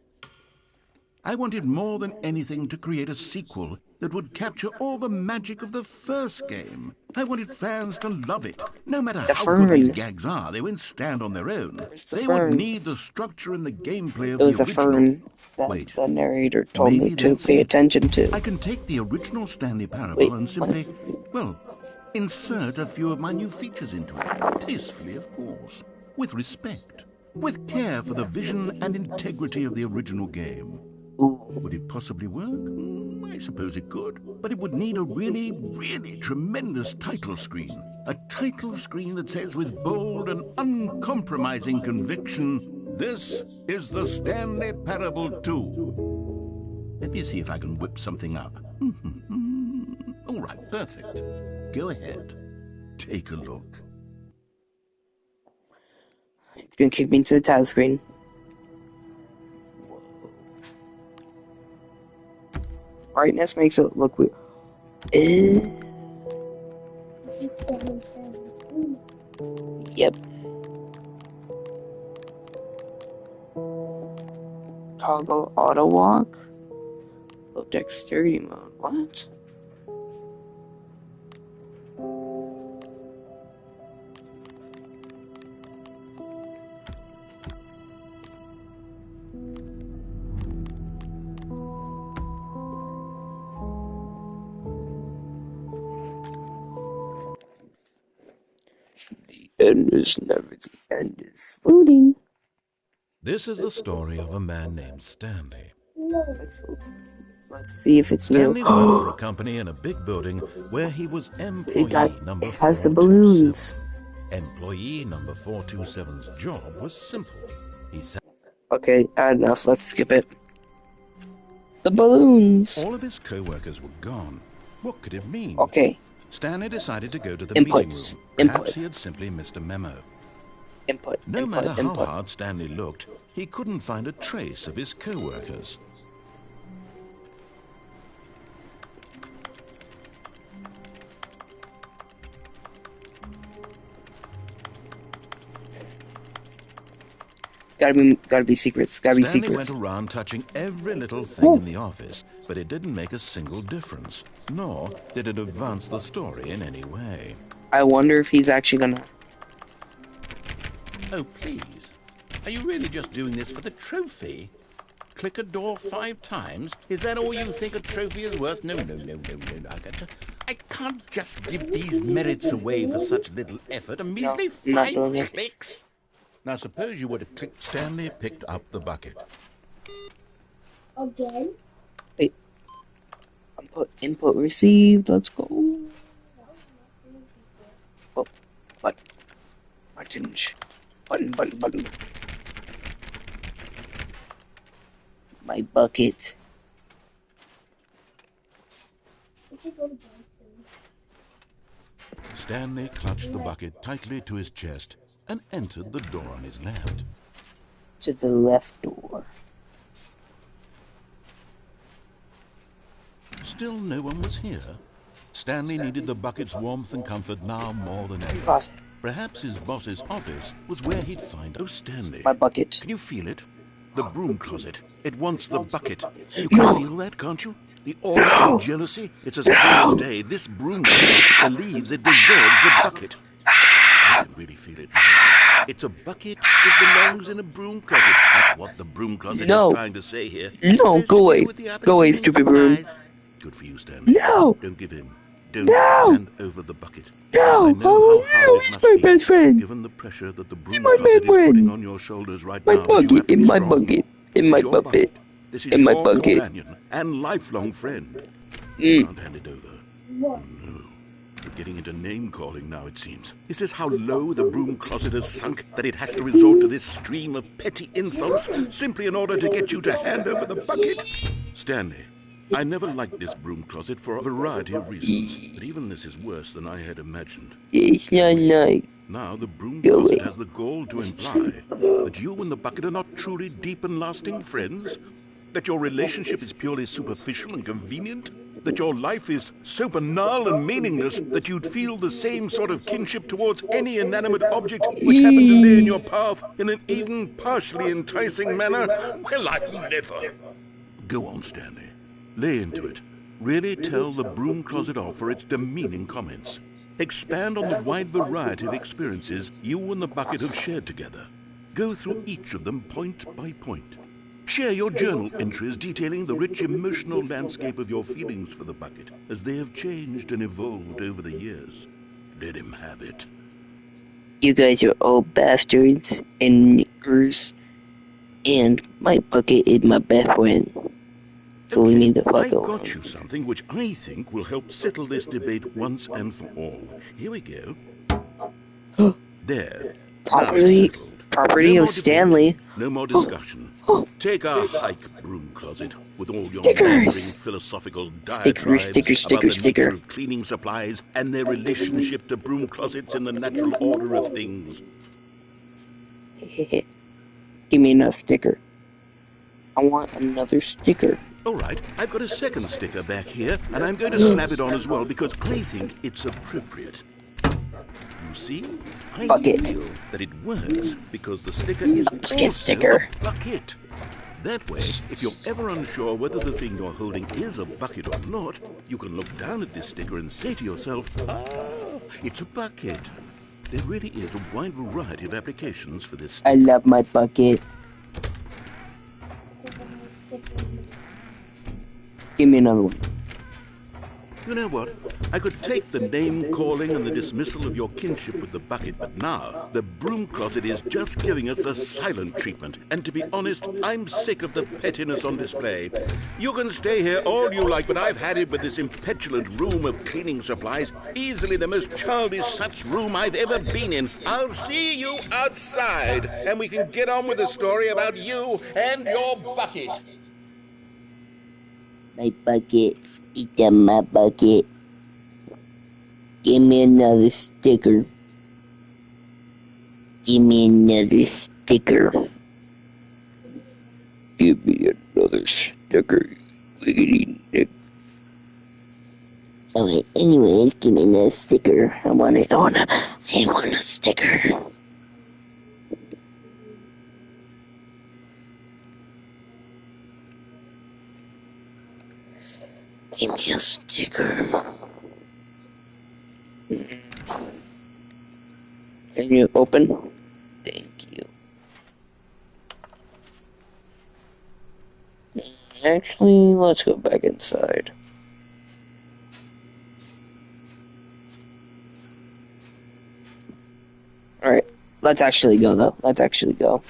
I wanted more than anything to create a sequel that would capture all the magic of the first game. I wanted fans to love it. No matter The how good these fern. gags are, they wouldn't stand on their own. Where's the They fern? would need the structure and the gameplay of It was the a original. fern that Wait. the narrator told me Maybe to that's pay it. attention to. I can take the original Stanley Parable Wait, and simply, well, insert a few of my new features into it. Tastefully, of course. With respect. With care for the vision and integrity of the original game. Ooh. Would it possibly work? I suppose it could. But it would need a really, really tremendous title screen. A title screen that says with bold and uncompromising conviction, "This is the Stanley Parable 2." Let me see if I can whip something up. All right, perfect. Go ahead. Take a look. It's gonna kick me into the title screen. Brightness makes it look weird. This is Stanley. Yep. Toggle auto walk. Low dexterity mode. What? The end is never the end is loading. This is the story of a man named Stanley. Let's see if it's new. Stanley worked for a company in a big building where he was employee number it has the 427. balloons. Employee number 427's job was simple. He sat Okay, enough. Let's skip it. The balloons. All of his co-workers were gone. What could it mean? Okay, Stanley decided to go to the Inputs. meeting room. Perhaps Input. he had simply missed a memo. input. No input, matter how input. hard Stanley looked, he couldn't find a trace of his co-workers. Gotta be secrets. Gotta be Stanley secrets. went around touching every little thing in the office, but it didn't make a single difference, nor did it advance the story in any way. I wonder if he's actually gonna. Oh, please. Are you really just doing this for the trophy? Click a door 5 times? Is that all you think a trophy is worth? No. I can't just give these merits away for such little effort. A measly I'm not 5 doing it. clicks. Now, suppose you were to click. Stanley picked up the bucket. Again? Wait. Input received. Let's go. Oh, button. Button. My bucket. We should go to bed soon. Stanley clutched the bucket tightly to his chest and entered the door on his left. To the left door. Still no one was here. Stanley needed the bucket's warmth and comfort now more than ever. Closet. Perhaps his boss's office was where he'd find... Oh, Stanley. My bucket. Can you feel it? The broom closet. It wants the bucket. You can feel that, can't you? The aura of jealousy. It's as clear as day. This broom closet believes it deserves the bucket. I can really feel it. It's a bucket. It belongs in a broom closet. That's what the broom closet No. is trying to say here. No, It's supposed go to away. be with the other Go away, king's stupid broom. eyes. Good for you, Stanley. No. Don't give in. Don't No. hand over the bucket. No. I know how hard it he's must my be, best friend. given the pressure that the broom my closet best is putting friend. on your shoulders right My now. but you have bucket. to be In my strong. bucket. This In is my your bucket. This is In my your bucket. companion and lifelong friend. Mm. Can't hand it over. What? No. We're getting into name-calling now, it seems. Is this how low the broom closet has sunk, that it has to resort to this stream of petty insults simply in order to get you to hand over the bucket? Stanley, I never liked this broom closet for a variety of reasons, but even this is worse than I had imagined. It's not nice. Now the broom Go closet away. has the gall to imply that you and the bucket are not truly deep and lasting friends, that your relationship is purely superficial and convenient, that your life is so banal and meaningless that you'd feel the same sort of kinship towards any inanimate object which happened to lay in your path in an even partially enticing manner. Well, I never. Go on, Stanley. Lay into it. Really tell the broom closet off for its demeaning comments. Expand on the wide variety of experiences you and the bucket have shared together. Go through each of them point by point. Share your journal entries detailing the rich emotional landscape of your feelings for the bucket as they have changed and evolved over the years. Let him have it. You guys are all bastards and niggers. And my bucket is my best friend. So leave me the fuck I alone. got you something which I think will help settle this debate once and for all. Here we go. There. Now Properly, it's settled. property of Stanley. No more discussion. Oh, Take a hike, broom closet, with all your stickers. wandering philosophical Sticker, sticker, diatribes about sticker, the nature sticker. of cleaning supplies and their relationship to broom closets in the natural order of things. Give me another sticker. I want another sticker. All right, I've got a second sticker back here, and I'm going to slap it on as well because I think it's appropriate. You see, I Bucket. feel that it works because the sticker is also sticker. a bucket. That way, if you're ever unsure whether the thing you're holding is a bucket or not, you can look down at this sticker and say to yourself, ah, it's a bucket. There really is a wide variety of applications for this sticker. I love my bucket. Give me another one. You know what? I could take the name-calling and the dismissal of your kinship with the bucket, but now the broom closet is just giving us the silent treatment. And to be honest, I'm sick of the pettiness on display. You can stay here all you like, but I've had it with this impetulant room of cleaning supplies. Easily the most childish such room I've ever been in. I'll see you outside, and we can get on with the story about you and your bucket. My bucket. Eat up my bucket. Give me another sticker. Give me another sticker. Give me another sticker. Wiggity nick. Okay, anyways, give me another sticker. I want a sticker. Give me a sticker. Can you open? Thank you. Actually, let's go back inside. Alright, let's actually go though. Let's actually go.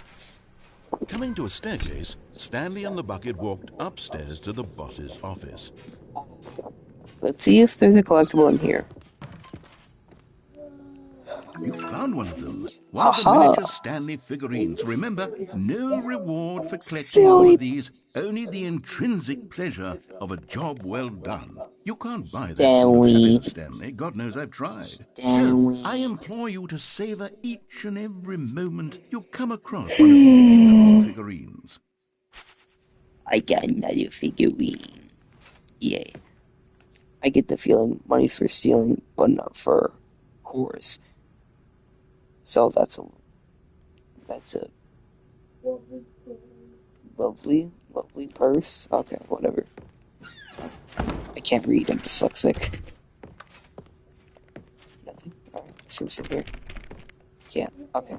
Coming to a staircase, Stanley and the bucket walked upstairs to the boss's office. Let's see if there's a collectible in here. You found one of them. One of the miniature Stanley figurines. Remember, no reward for collecting all of these, only the intrinsic pleasure of a job well done. You can't buy that sort of happiness, Stanley. God knows I've tried. So, I implore you to savor each and every moment you come across one of these beautiful figurines. I got another figurine. Yay. I get the feeling money's for stealing, but not for whores. So that's a lovely purse. Okay, whatever. I can't read, I'm dyslexic. Nothing? Alright, see what's in here. Can't, okay.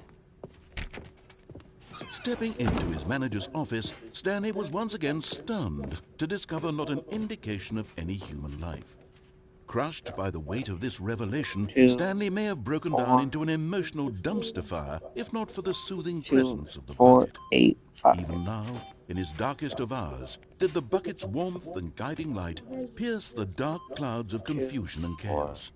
Stepping into his manager's office, Stanley was once again stunned to discover not an indication of any human life. Crushed by the weight of this revelation, Stanley may have broken down into an emotional dumpster fire, if not for the soothing presence of the bucket. 8, 5. Even now, in his darkest of hours, did the bucket's warmth and guiding light pierce the dark clouds of confusion and chaos.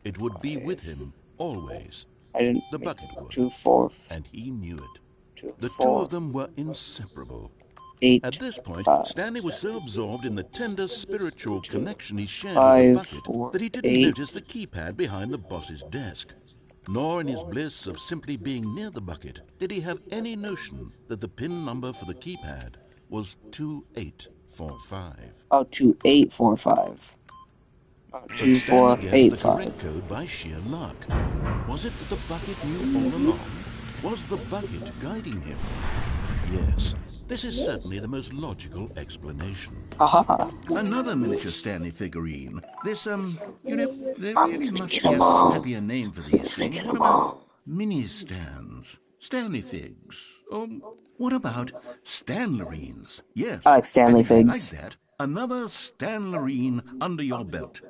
It would be with him always. The bucket would, 2, 4, and he knew it. 2, The 4, two of them were inseparable. 8, At this point, 5, Stanley was so absorbed in the tender spiritual connection he shared 5, with the bucket 4, that he didn't 8. notice the keypad behind the boss's desk. Nor in his bliss of simply being near the bucket did he have any notion that the PIN number for the keypad was 2845. Oh, 2845. But 2485. Stanley guessed the correct code by sheer luck. Was it that the bucket knew all along? Was the bucket guiding him? Yes, this is certainly the most logical explanation. Haha. Another miniature Stanley figurine. This, there really must be a snappier name for these things. What about mini-stands? Stanley figs? What about Stanlerines? Yes, I like Stanley I think figs. I like that. Another Stanlerine under your belt.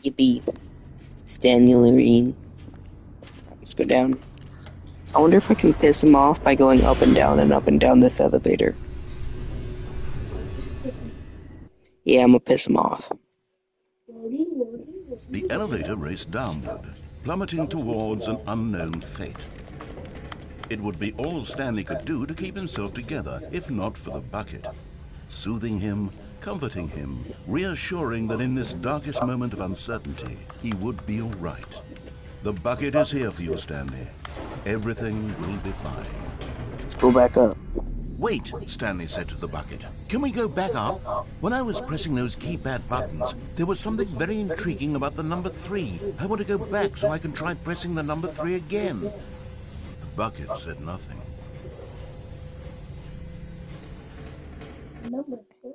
Yippee. Stanley Loreen. Let's go down. I wonder if I can piss him off by going up and down this elevator. Yeah, I'm gonna piss him off. The elevator raced downward, plummeting towards an unknown fate. It would be all Stanley could do to keep himself together, if not for the bucket. Soothing him, comforting him, reassuring that in this darkest moment of uncertainty, he would be all right. The bucket is here for you, Stanley. Everything will be fine. Let's go back up. Wait, Stanley said to the bucket. Can we go back up? When I was pressing those keypad buttons, there was something very intriguing about the number 3. I want to go back so I can try pressing the number 3 again. The bucket said nothing. Number 3.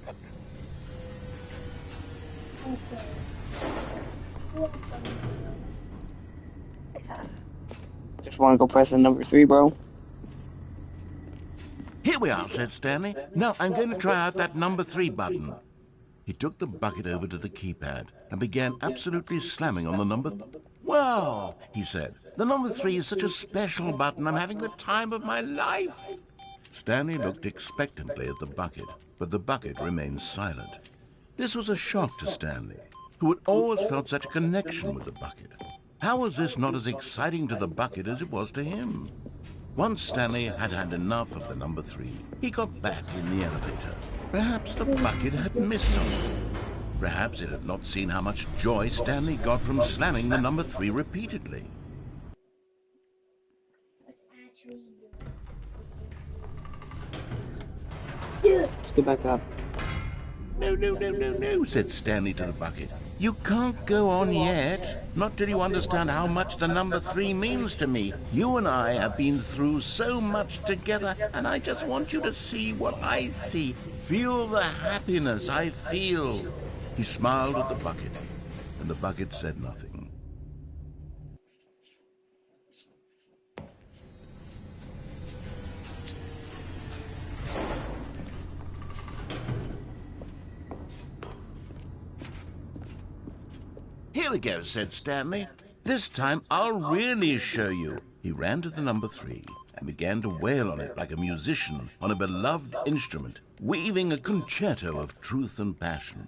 Okay. Just want to go press the number 3, bro. Here we are, said Stanley. Now I'm going to try out that number 3 button. He took the bucket over to the keypad and began absolutely slamming on the number... Well, he said, the number 3 is such a special button. I'm having the time of my life. Stanley looked expectantly at the bucket, but the bucket remained silent. This was a shock to Stanley, who had always felt such a connection with the bucket. How was this not as exciting to the bucket as it was to him? Once Stanley had had enough of the number 3, he got back in the elevator. Perhaps the bucket had missed something. Perhaps it had not seen how much joy Stanley got from slamming the number 3 repeatedly. Let's go back up. No, said Stanley to the bucket. You can't go on yet, not till you understand how much the number 3 means to me. You and I have been through so much together, and I just want you to see what I see. Feel the happiness I feel. He smiled at the bucket, and the bucket said nothing. Here we go, said Stanley. This time I'll really show you. He ran to the number 3 and began to wail on it like a musician on a beloved instrument, weaving a concerto of truth and passion.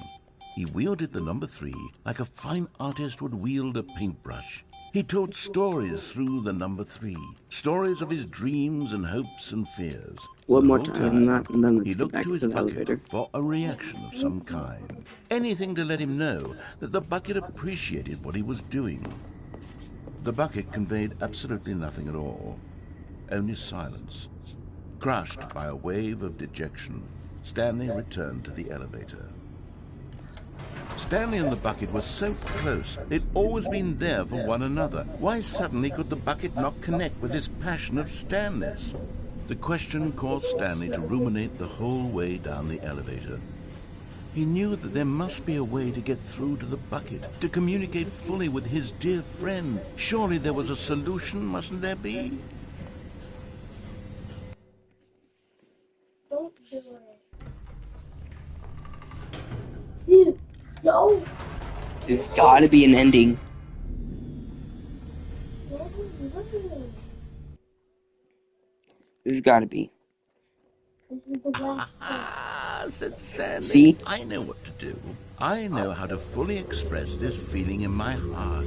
He wielded the number 3 like a fine artist would wield a paintbrush. He told stories through the number 3, stories of his dreams and hopes and fears. One The more whole time, and then he let's go looked back to his to the bucket elevator. for a reaction of some kind. Anything to let him know that the bucket appreciated what he was doing. The bucket conveyed absolutely nothing at all, only silence. Crushed by a wave of dejection, Stanley returned to the elevator. Stanley and the bucket were so close. They'd always been there for one another. Why suddenly could the bucket not connect with this passion of Stanley's? The question caused Stanley to ruminate the whole way down the elevator. He knew that there must be a way to get through to the bucket, to communicate fully with his dear friend. Surely there was a solution, mustn't there be? Don't do it. No. There's gotta be an ending. There's gotta be. This is the last step. Ah, said Stanley. See? I know what to do. I know how to fully express this feeling in my heart.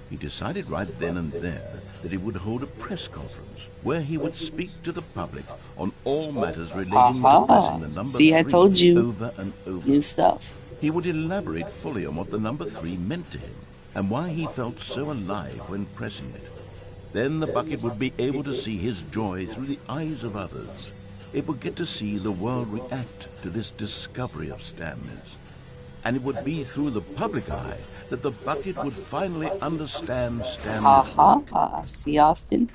He decided right then and there that he would hold a press conference where he would speak to the public on all matters relating to pressing the number See, I 3 told you. over and over. New stuff. He would elaborate fully on what the number 3 meant to him and why he felt so alive when pressing it. Then the bucket would be able to see his joy through the eyes of others. It would get to see the world react to this discovery of Stanley's. And it would be through the public eye that the bucket would finally understand Stanley's work. See, Austin?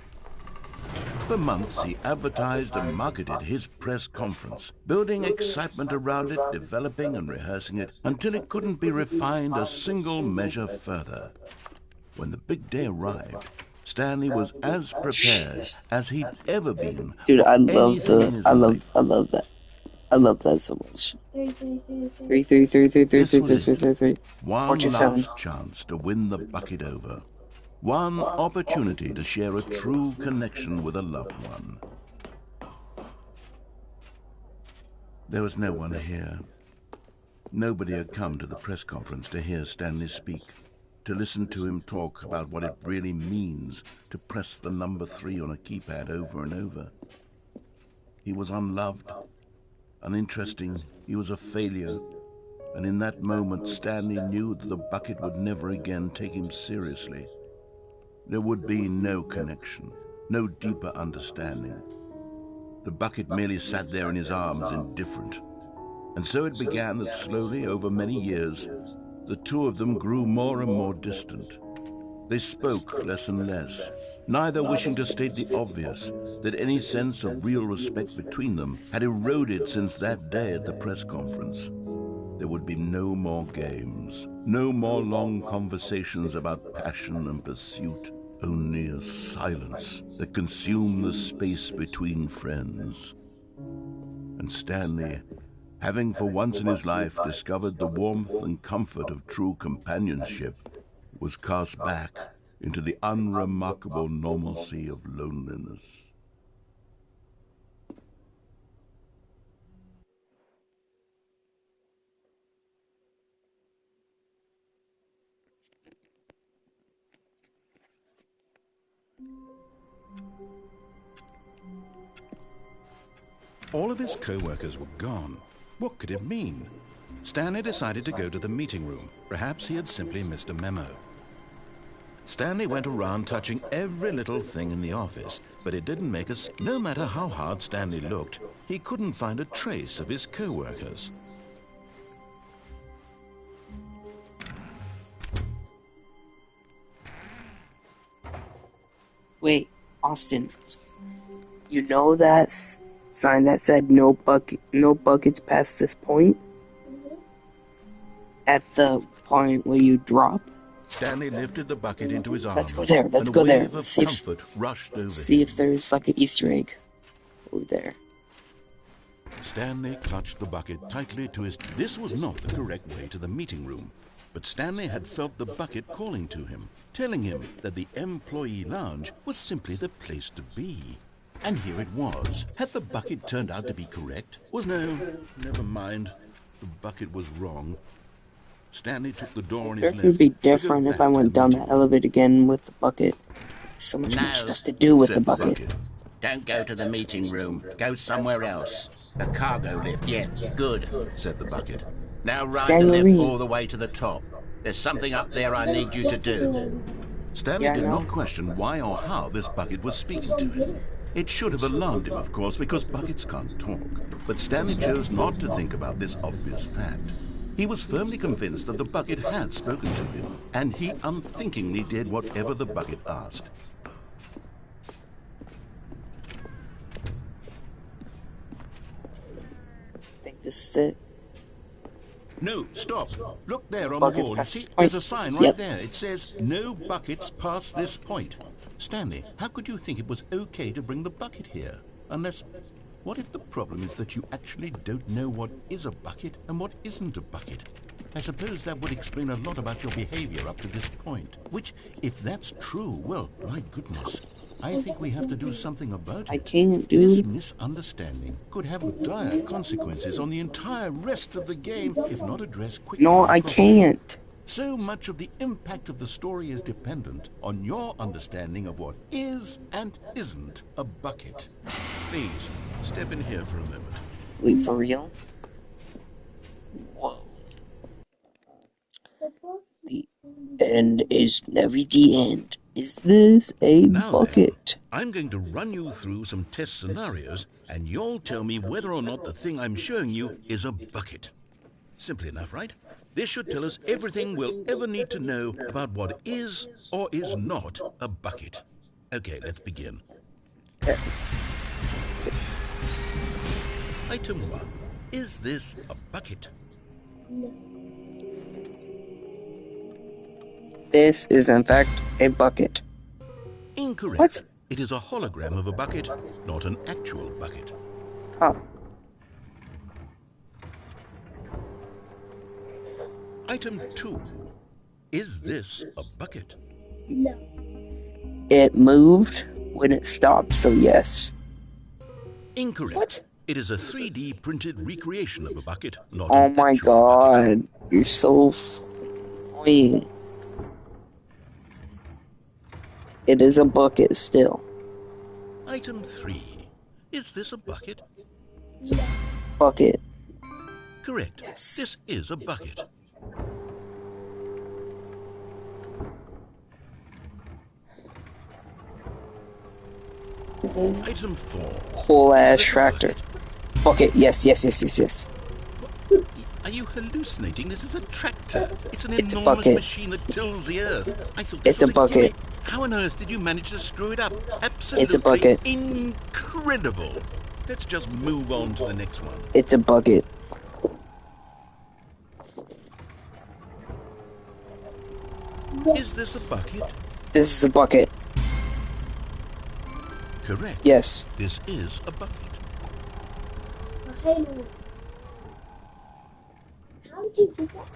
For months, he advertised and marketed his press conference, building excitement around it, developing and rehearsing it, until it couldn't be refined a single measure further. When the big day arrived, Stanley was as prepared as he'd ever been. Dude, for I love anything in his I life. love that. I love that so much. 3. 3. One 427. last chance to win the bucket over. One opportunity to share a true connection with a loved one. There was no one here. Nobody had come to the press conference to hear Stanley speak, to listen to him talk about what it really means to press the number 3 on a keypad over and over. He was unloved, uninteresting, he was a failure, and in that moment Stanley knew that the bucket would never again take him seriously. There would be no connection, no deeper understanding. The bucket merely sat there in his arms, indifferent. And so it began that slowly, over many years, the two of them grew more and more distant. They spoke less and less, neither wishing to state the obvious, that any sense of real respect between them had eroded since that day at the press conference. There would be no more games, no more long conversations about passion and pursuit, only a silence that consumed the space between friends. And Stanley, having for once in his life discovered the warmth and comfort of true companionship, was cast back into the unremarkable normalcy of loneliness. All of his co-workers were gone. What could it mean? Stanley decided to go to the meeting room. Perhaps he had simply missed a memo. Stanley went around touching every little thing in the office, but it didn't make us. No matter how hard Stanley looked, he couldn't find a trace of his co-workers. Wait, Austin, you know that sign that said no buckets past this point? At the point where you drop? Stanley lifted the bucket into his arms. Let's go there, let's and go a there. wave of comfort rushed over See him. if there's like an Easter egg over there. Stanley clutched the bucket tightly to his... This was not the correct way to the meeting room, but Stanley had felt the bucket calling to him, telling him that the employee lounge was simply the place to be. And here it was. Had the bucket turned out to be correct? No, never mind. The bucket was wrong. Stanley took the door on his left. It would be different if I went down the elevator again with the bucket. So much more stuff to do with the bucket. Don't go to the meeting room. Go somewhere else. The cargo lift, yeah, good, said the bucket. Now ride the lift all the way to the top. There's something up there I need you to do. Stanley did not question why or how this bucket was speaking to him. It should have alarmed him, of course, because buckets can't talk. But Stanley chose not to think about this obvious fact. He was firmly convinced that the bucket had spoken to him, and he unthinkingly did whatever the bucket asked. I think this is it. No, stop. Look there on the wall. You see, there's a sign right there. It says, no buckets past this point. Stanley, how could you think it was okay to bring the bucket here? Unless, what if the problem is that you actually don't know what is a bucket and what isn't a bucket? I suppose that would explain a lot about your behavior up to this point. Which, if that's true, well, my goodness, I think we have to do something about it. I can't, dude. This misunderstanding could have dire consequences on the entire rest of the game if not addressed quickly. No, I can't. So much of the impact of the story is dependent on your understanding of what is and isn't a bucket. Please, step in here for a moment. Wait, for real? Whoa. The end is never the end. Is this a bucket? Then, I'm going to run you through some test scenarios, and you'll tell me whether or not the thing I'm showing you is a bucket. Simple enough, right? This should tell us everything we'll ever need to know about what is or is not a bucket. Okay, let's begin. Item 1. Is this a bucket? This is in fact a bucket. Incorrect. What? It is a hologram of a bucket, not an actual bucket. Oh. Item 2. Is this a bucket? No. It moved when it stopped, so yes. Incorrect. What? It is a 3D printed recreation of a bucket, not Oh an my actual bucket. god. You're so annoying. It is a bucket still. Item 3. Is this a bucket? It's a bucket. Correct. Yes. This is a bucket. Item 4. Whole Is ass this a tractor. bucket? Bucket. Yes, yes, yes, yes, yes. Are you hallucinating? This is a tractor. It's an It's a enormous bucket. machine that tills the earth. I thought this It's a was bucket. gimmick. How on earth did you manage to screw it up? Absolutely It's a bucket. incredible. Let's just move on to the next one. It's a bucket. Is this a bucket? This is a bucket. Correct. Yes. This is a bucket. Oh, hey, no. How did you do that?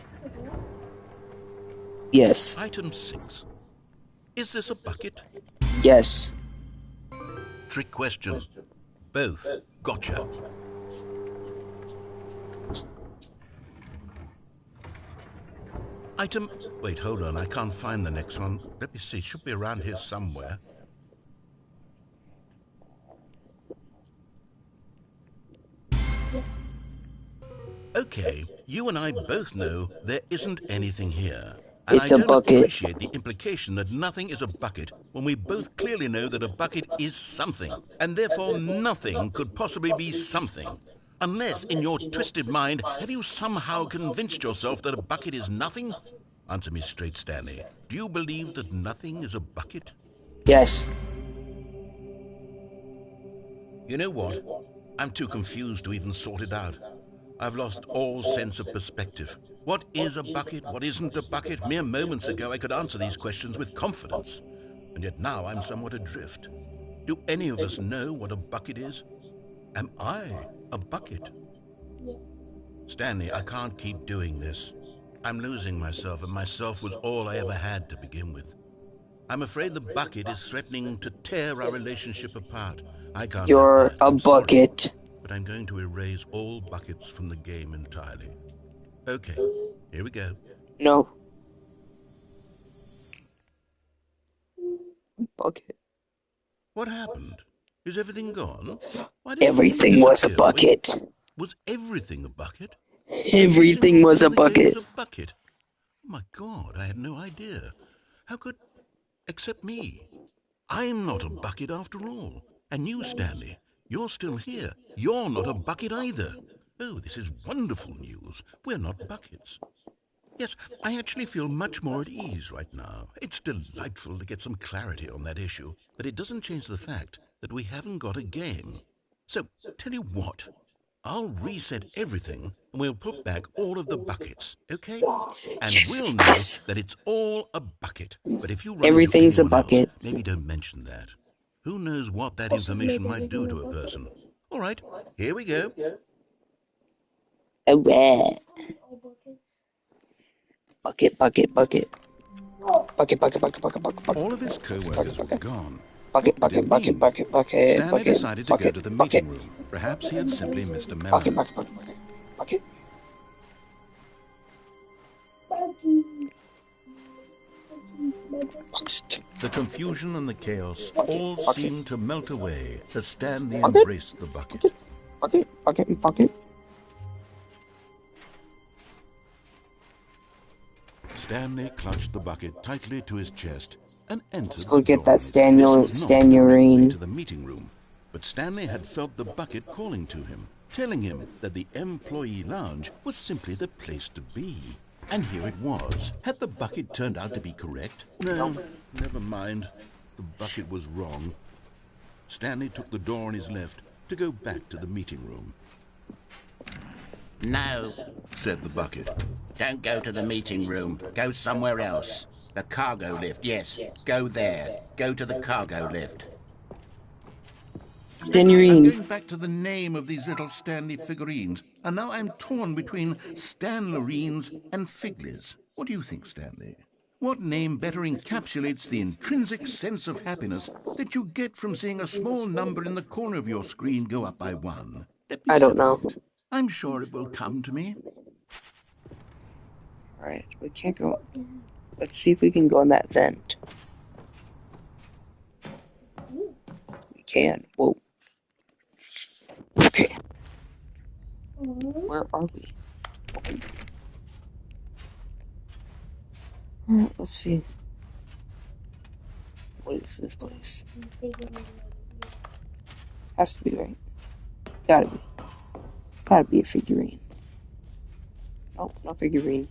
Yes. Item 6. Is this a bucket? Yes. Trick question. Both. Gotcha. Item... Wait, hold on. I can't find the next one. Let me see. It should be around here somewhere. Okay, you and I both know there isn't anything here. And It's I a don't bucket. appreciate the implication that nothing is a bucket when we both clearly know that a bucket is something, and therefore nothing could possibly be something. Unless, in your twisted mind, have you somehow convinced yourself that a bucket is nothing? Answer me straight, Stanley. Do you believe that nothing is a bucket? Yes. You know what? I'm too confused to even sort it out. I've lost all sense of perspective. What is a bucket? What isn't a bucket? Mere moments ago I could answer these questions with confidence. And yet now I'm somewhat adrift. Do any of us know what a bucket is? Am I a bucket? Yes. Stanley, I can't keep doing this. I'm losing myself, and myself was all I ever had to begin with. I'm afraid the bucket is threatening to tear our relationship apart. I can't help You're that. a I'm sorry. bucket. But I'm going to erase all buckets from the game entirely. Okay, here we go. No. Bucket. What happened? Is everything gone? Why did Everything you was a disappear? bucket. Was everything a bucket? Everything was a Every single thing in the game bucket. was a bucket. Oh my God, I had no idea. How could... Except me. I'm not a bucket after all. And you, Stanley, you're still here. You're not a bucket either. Oh, this is wonderful news. We're not buckets. Yes, I actually feel much more at ease right now. It's delightful to get some clarity on that issue, but it doesn't change the fact that we haven't got a game. So, tell you what, I'll reset everything and we'll put back all of the buckets, okay? And Yes. we'll know Yes. that it's all a bucket. But if you run Everything's into a anyone else, bucket. maybe don't mention that. Who knows what that Possibly information might do everything to a a bucket. person? All right, here we go. A rat. All buckets. Bucket, bucket, bucket. Bucket, bucket, bucket, bucket, bucket, bucket. All of his co-workers were gone. Bucket, What did bucket, it bucket, mean? bucket, bucket, Stanley bucket, decided to go bucket, to the bucket, meeting room. Perhaps he had simply missed a memo. bucket, bucket, bucket, bucket, bucket. The confusion and the chaos all Bucket. seemed to melt away as Stanley Bucket. embraced the bucket. Bucket, bucket, bucket. Stanley clutched the bucket tightly to his chest and entered Let's go the get door. that This was not the correct way Stanurine. to the meeting room, but Stanley had felt the bucket calling to him, telling him that the employee lounge was simply the place to be. And here it was. Had the bucket turned out to be correct? No, never mind. The bucket was wrong. Stanley took the door on his left to go back to the meeting room. No, Said the bucket. don't go to the meeting room. Go somewhere else. The cargo lift, yes. Go there. Go to the cargo lift. I'm Stanurine. going back to the name of these little Stanley figurines, and now I'm torn between Stanlerines and Figlies. What do you think, Stanley? What name better encapsulates the intrinsic sense of happiness that you get from seeing a small number in the corner of your screen go up by 1? Let me I don't know. settle it. I'm sure it will come to me. Alright, we can't go. Let's see if we can go in that vent. can. Whoa. Okay. Where are we? Alright, let's see. What is this place? Has to be right. Gotta be. Gotta be a figurine. Oh, not figurine.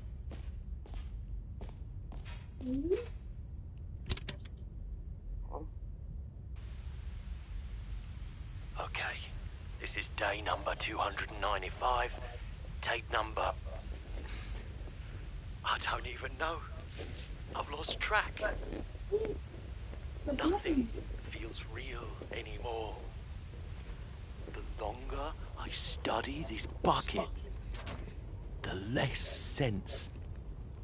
Okay, this is day number 295. Tape number... I don't even know. I've lost track. Nothing feels real anymore. The longer I study this bucket, the less sense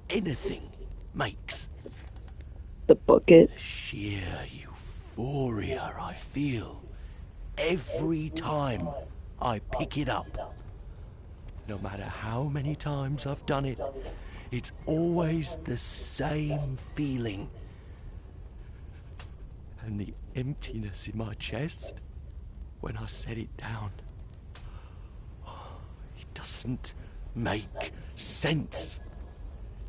anything makes. The bucket. The sheer euphoria I feel every time I pick it up. No matter how many times I've done it, it's always the same feeling. And the emptiness in my chest when I set it down. It doesn't make sense.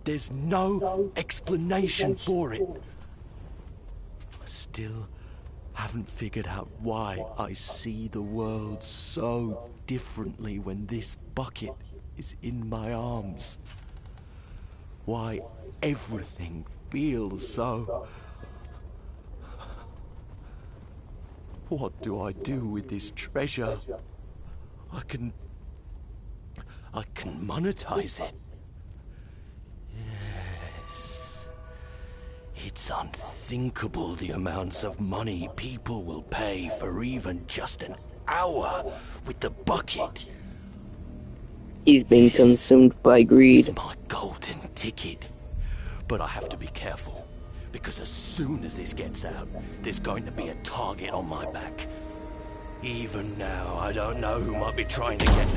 There's no explanation for it. I still haven't figured out why I see the world so differently when this bucket is in my arms. Why everything feels so... What do I do with this treasure? I can monetize it. Yes. It's unthinkable the amounts of money people will pay for even just an hour with the bucket. He's being consumed by greed. It's my golden ticket. But I have to be careful, because as soon as this gets out, there's going to be a target on my back. Even now, I don't know who might be trying to get...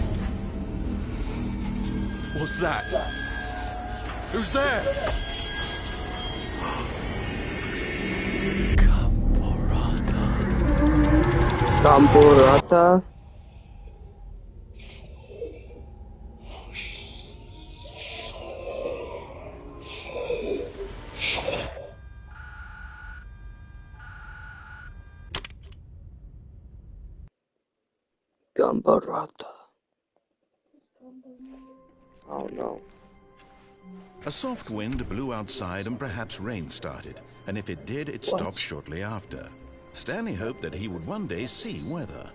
What's that? Who's there? Gamborata. Gamborata. Oh no. A soft wind blew outside and perhaps rain started, and if it did, it stopped shortly after. Stanley hoped that he would one day see weather.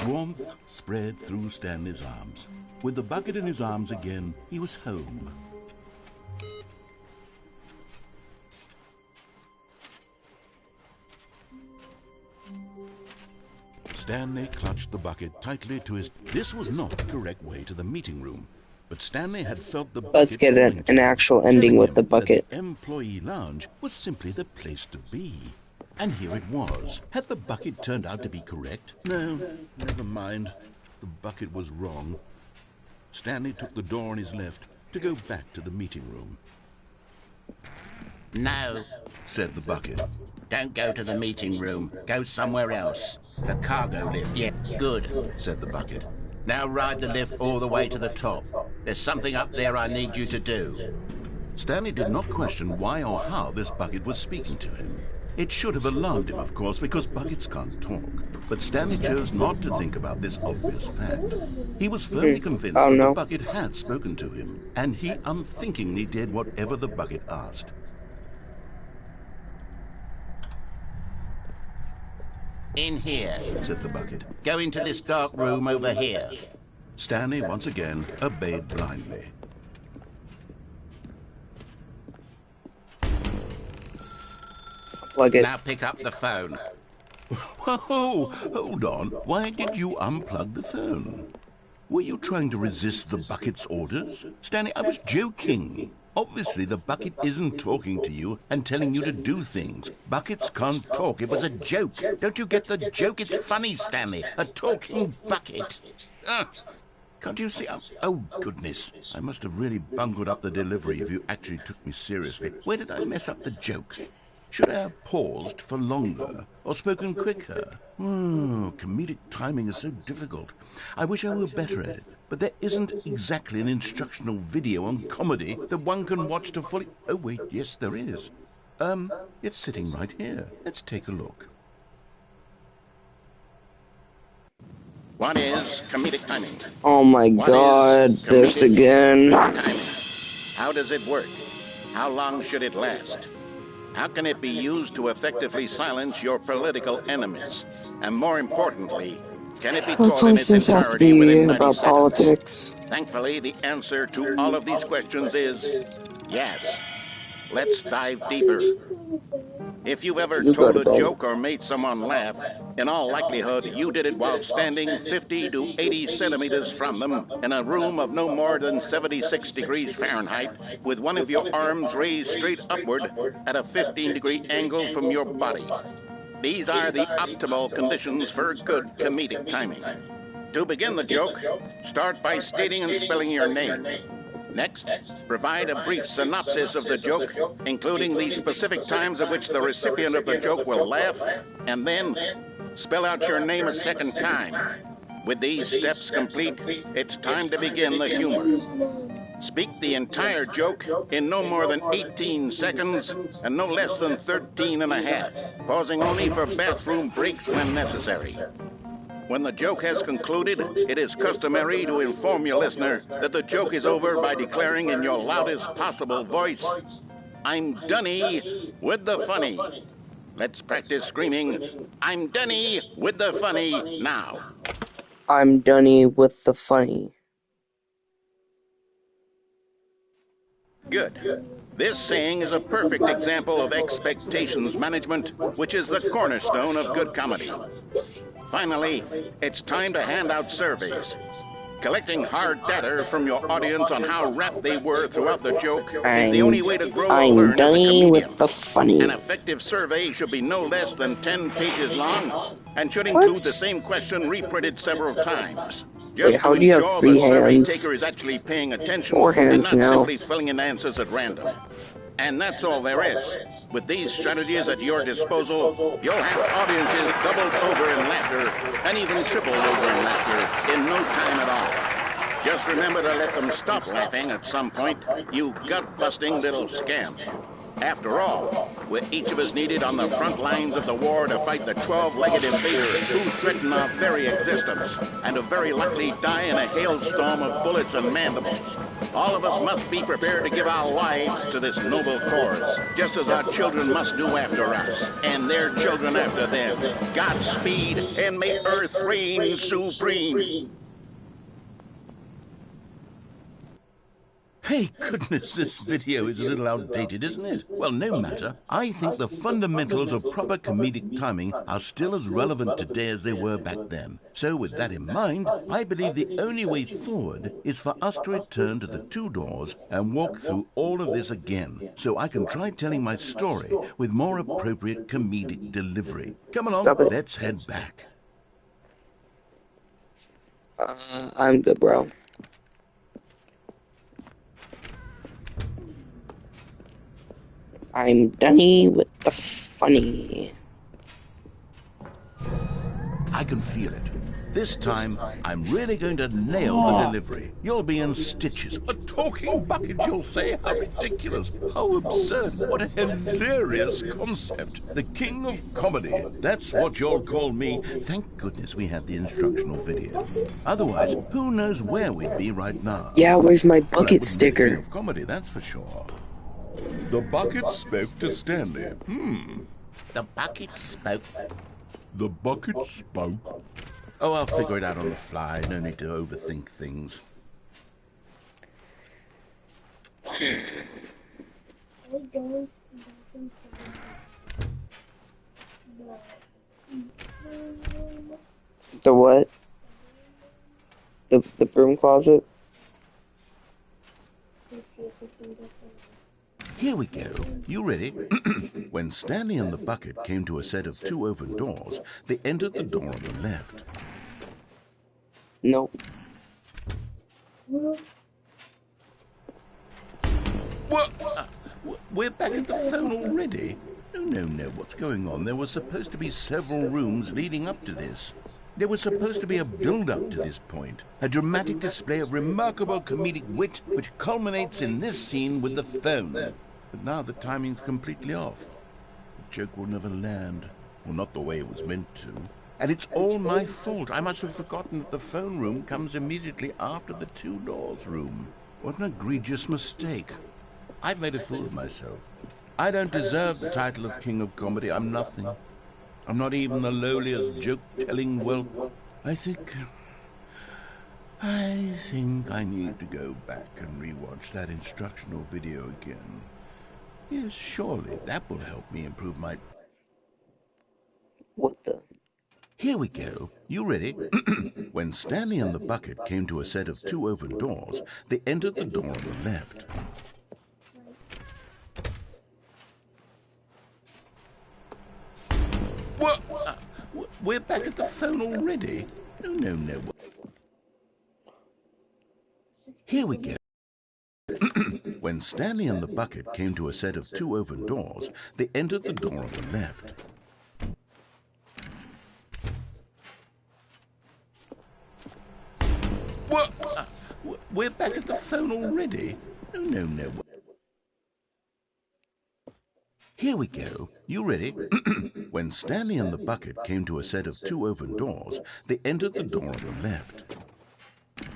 Warmth spread through Stanley's arms. With the bucket in his arms again, he was home. Stanley clutched the bucket tightly to his... This was not the correct way to the meeting room, but Stanley had felt the bucket... Let's get an actual ending with the bucket. The employee lounge was simply the place to be. And here it was. Had the bucket turned out to be correct? No, never mind. The bucket was wrong. Stanley took the door on his left to go back to the meeting room. No, Said the bucket. don't go to the meeting room. Go somewhere else. The cargo lift. Yeah, good, Said the bucket. Now ride the lift all the way to the top. There's something up there I need you to do. Stanley did not question why or how this bucket was speaking to him. It should have alarmed him, of course, because buckets can't talk. But Stanley chose not to think about this obvious fact. He was firmly convinced that the bucket had spoken to him, and he unthinkingly did whatever the bucket asked. In here. Said the bucket. Go into this dark room over here. Stanley once again obeyed blindly. Plug it. Now pick up the phone. Whoa, hold on. Why did you unplug the phone? Were you trying to resist the bucket's orders? Stanley, I was joking. Obviously, the bucket isn't talking to you and telling you to do things. Buckets can't talk. It was a joke. Don't you get the joke? It's funny, Stanley. A talking bucket. Can't you see? Oh, goodness. I must have really bungled up the delivery if you actually took me seriously. Where did I mess up the joke? Should I have paused for longer or spoken quicker? Comedic timing is so difficult. I wish I were better at it. But there isn't exactly an instructional video on comedy that one can watch to fully... Oh, wait, yes, there is. It's sitting right here. Let's take a look. What is comedic timing? Oh my What god, is this comedic again. timing? How does it work? How long should it last? How can it be used to effectively silence your political enemies? And more importantly, can it be Of taught in course, its this has to entirety within be 90 about seconds? politics. Thankfully, the answer to all of these questions is yes. Let's dive deeper. If you've ever You go told to a bed. joke or made someone laugh, in all likelihood, you did it while standing 50 to 80 centimeters from them in a room of no more than 76 degrees Fahrenheit, with one of your arms raised straight upward at a 15-degree angle from your body. These are the optimal conditions for good comedic timing. To begin the joke, start by stating and spelling your name. Next, provide a brief synopsis of the joke, including the specific times at which the recipient of the joke will laugh, and then spell out your name a second time. With these steps complete, it's time to begin the humor. Speak the entire joke in no more than 18 seconds and no less than 13 and a half, pausing only for bathroom breaks when necessary. When the joke has concluded, it is customary to inform your listener that the joke is over by declaring in your loudest possible voice, "I'm Dunny with the funny." Let's practice screaming, "I'm Dunny with the funny" now. I'm Dunny with the funny. Good. This saying is a perfect example of expectations management, which is the cornerstone of good comedy. Finally, it's time to hand out surveys. Collecting hard data from your audience on how rapt they were throughout the joke is the only way to grow or I'm learn as a Dunny comedian. with the funny. An effective survey should be no less than 10 pages long and should What? include the same question reprinted several times. Wait, Just how to do you have ensure 3 the survey hands? taker is actually paying attention 4 and hands not now. simply filling in answers at random. And that's all there is. With these strategies at your disposal, you'll have audiences doubled over in laughter and even tripled over in laughter in no time at all. Just remember to let them stop laughing at some point, you gut-busting little scamp. After all, we're each of us needed on the front lines of the war to fight the 12-legged invader who threaten our very existence and who very likely die in a hailstorm of bullets and mandibles. All of us must be prepared to give our lives to this noble cause, just as our children must do after us, and their children after them. Godspeed, and may Earth reign supreme. Hey, goodness, this video is a little outdated, isn't it? Well, no matter. I think the fundamentals of proper comedic timing are still as relevant today as they were back then. So with that in mind, I believe the only way forward is for us to return to the 2 doors and walk through all of this again, so I can try telling my story with more appropriate comedic delivery. Come along, Stop it. let's head back. I'm good, bro. I'm Dunny with the funny. I can feel it. This time, I'm really going to nail the delivery. You'll be in stitches. A talking bucket, you'll say? How ridiculous. How absurd. What a hilarious concept. The king of comedy. That's what you'll call me. Thank goodness we have the instructional video. Otherwise, who knows where we'd be right now? Yeah, where's my Well, I bucket wouldn't be the sticker? king of comedy, that's for sure. The bucket spoke to Stanley. The bucket spoke. The bucket spoke. Oh, I'll figure it out on the fly. No need to overthink things. The what? The broom closet? Here we go. You ready? When Stanley and the bucket came to a set of 2 open doors, they entered the door on the left. Nope. What? We're back at the phone already? No, what's going on? There were supposed to be several rooms leading up to this. There was supposed to be a build-up to this point, a dramatic display of remarkable comedic wit which culminates in this scene with the phone. But now the timing's completely off. The joke will never land, or not the way it was meant to. And it's all my fault. I must have forgotten that the phone room comes immediately after the two doors room. What an egregious mistake. I've made a fool of myself. I don't deserve the title of King of Comedy. I'm nothing. I'm not even the lowliest joke-telling whelp. I think I need to go back and rewatch that instructional video again. Yes, surely that will help me improve my... What the? Here we go. You ready? When Stanley and the bucket came to a set of two open doors, they entered the door on the left. What? We're back at the phone already? No. Here we go. When Stanley and the bucket came to a set of two open doors, they entered the door on the left. What? We're back at the phone already? No. Here we go. You ready? When Stanley and the bucket came to a set of two open doors, they entered the door on the left.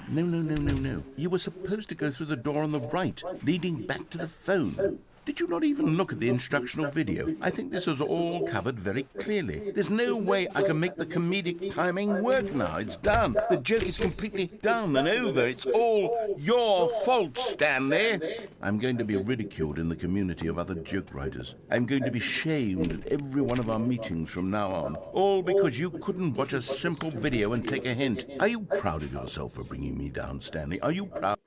No. You were supposed to go through the door on the right, leading back to the phone. Did you not even look at the instructional video? I think this is all covered very clearly. There's no way I can make the comedic timing work now. It's done. The joke is completely done and over. It's all your fault, Stanley. I'm going to be ridiculed in the community of other joke writers. I'm going to be shamed at every one of our meetings from now on. All because you couldn't watch a simple video and take a hint. Are you proud of yourself for bringing me down, Stanley? Are you proud?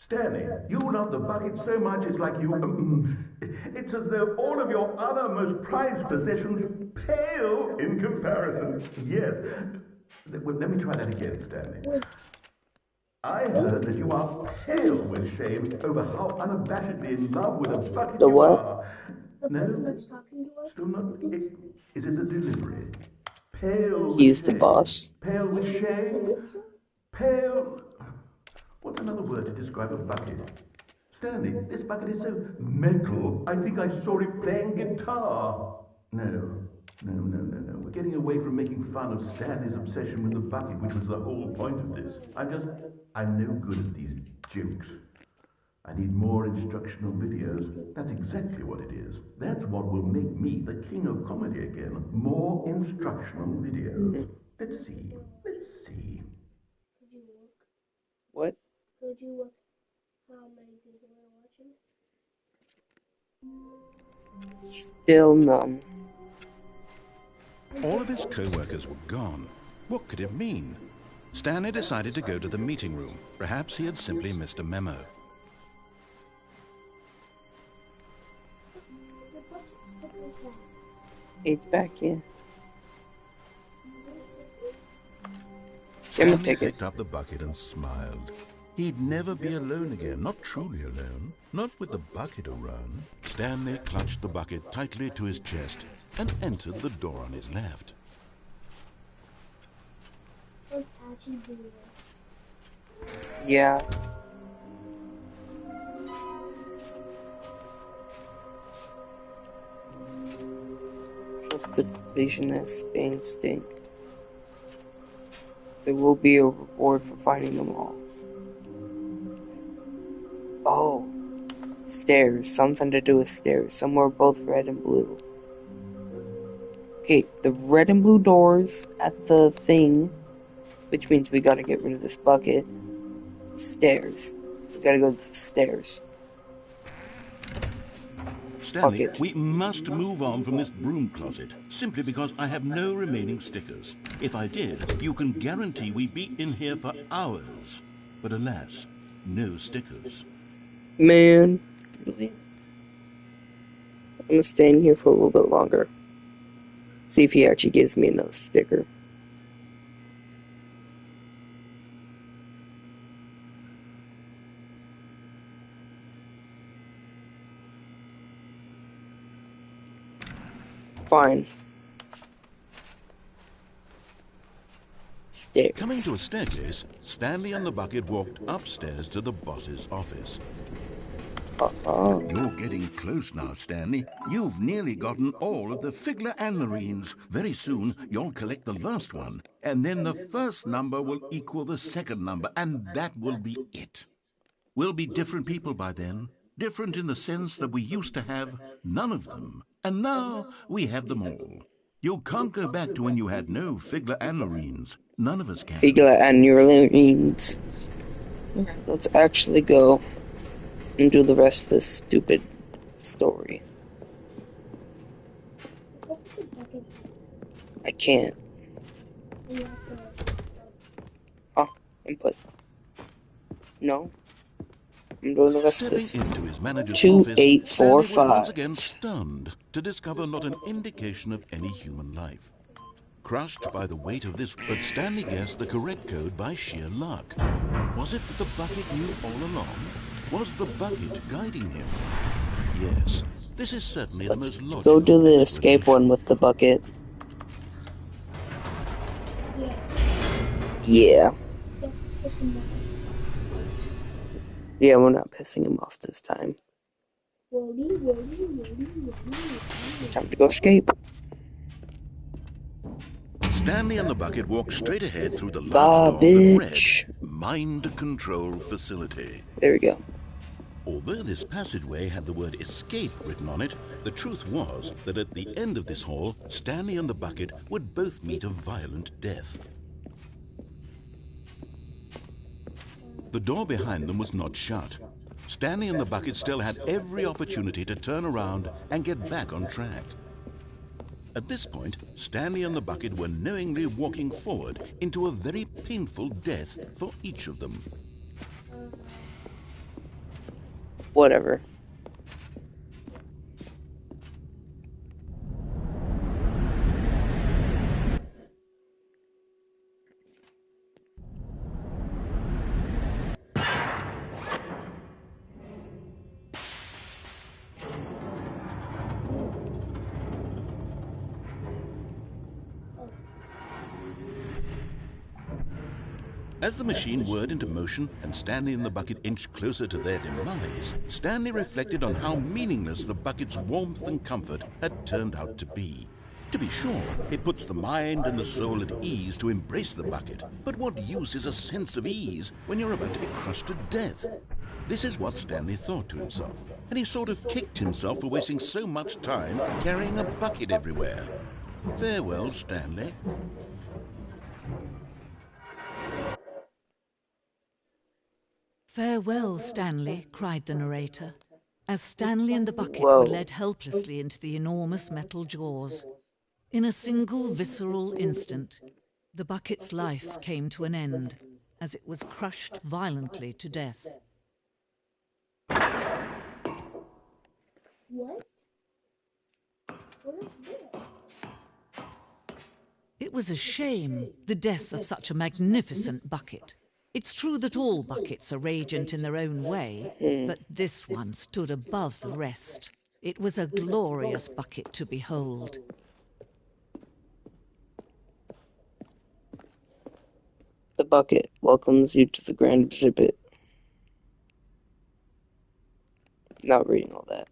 Stanley, you love the bucket so much it's like you... it's as though all of your other most prized possessions pale in comparison. Yes. Well, let me try that again, Stanley. I heard that you are pale with shame over how unabashedly in love with a bucket The you what? are. No? Still not... Is it the delivery? Pale with He's the shame. boss. Pale with shame? Pale... What's another word to describe a bucket? Stanley, this bucket is so metal. I think I saw it playing guitar. No. We're getting away from making fun of Stanley's obsession with the bucket, which was the whole point of this. I'm no good at these jokes. I need more instructional videos. That's exactly what it is. That's what will make me the king of comedy again. More instructional videos. Let's see. What? Could you look how many people are watching? Still none. All of his co-workers were gone. What could it mean? Stanley decided to go to the meeting room. Perhaps he had simply missed a memo. It's back in. Stanley picked up the bucket and smiled. He'd never be alone again, not truly alone, not with the bucket around. Stanley clutched the bucket tightly to his chest and entered the door on his left. Yeah. Just the completionist instinct. There will be a reward for finding them all. Oh, stairs. Something to do with stairs. Somewhere both red and blue. Okay, the red and blue doors at the thing, which means we gotta get rid of this bucket. Stairs. We gotta go to the stairs. Stanley, Bucket. we must move on from this broom closet, simply because I have no remaining stickers. If I did, you can guarantee we'd be in here for hours. But alas, no stickers. Man, really? I'm gonna stay in here for a little bit longer. See if he actually gives me another sticker. Fine. Stairs. Coming to a staircase, Stanley and the bucket walked upstairs to the boss's office. You're getting close now, Stanley. You've nearly gotten all of the Figler and Marines. Very soon, you'll collect the last one, and then the first number will equal the second number, and that will be it. We'll be different people by then. Different in the sense that we used to have none of them, and now we have them all. You can't go back to when you had no Figler and Marines. None of us can. Figler and Marines. Let's actually go and do the rest of this stupid story. I can't. Oh, input. No. I'm doing the rest of this. Stepping into his manager's office, 2845. Stanley was once again stunned to discover not an indication of any human life. Crushed by the weight of this, but Stanley guessed the correct code by sheer luck. Was it that the bucket knew all along? Was the bucket guiding him? Yes, this is certainly Let's the most logical go do the escape explanation. one with the bucket. Yeah. Yeah, we're not pissing him off this time. Time to go escape. Stanley and the bucket walked straight ahead through the large door that read Bitch. Mind Control Facility. There we go. Although this passageway had the word escape written on it, the truth was that at the end of this hall, Stanley and the bucket would both meet a violent death. The door behind them was not shut. Stanley and the bucket still had every opportunity to turn around and get back on track. At this point, Stanley and the bucket were knowingly walking forward into a very painful death for each of them. Whatever. As the machine whirred into motion and Stanley and the bucket inched closer to their demise, Stanley reflected on how meaningless the bucket's warmth and comfort had turned out to be. To be sure, it puts the mind and the soul at ease to embrace the bucket, but what use is a sense of ease when you're about to be crushed to death? This is what Stanley thought to himself, and he sort of kicked himself for wasting so much time carrying a bucket everywhere. Farewell, Stanley. "Farewell, Stanley," cried the narrator, as Stanley and the bucket Whoa. were led helplessly into the enormous metal jaws. In a single visceral instant, the bucket's life came to an end as it was crushed violently to death. What? What is this? It was a shame, the death of such a magnificent bucket. It's true that all buckets are radiant in their own way, but this one stood above the rest. It was a glorious bucket to behold. The bucket welcomes you to the grand exhibit. Not reading all that.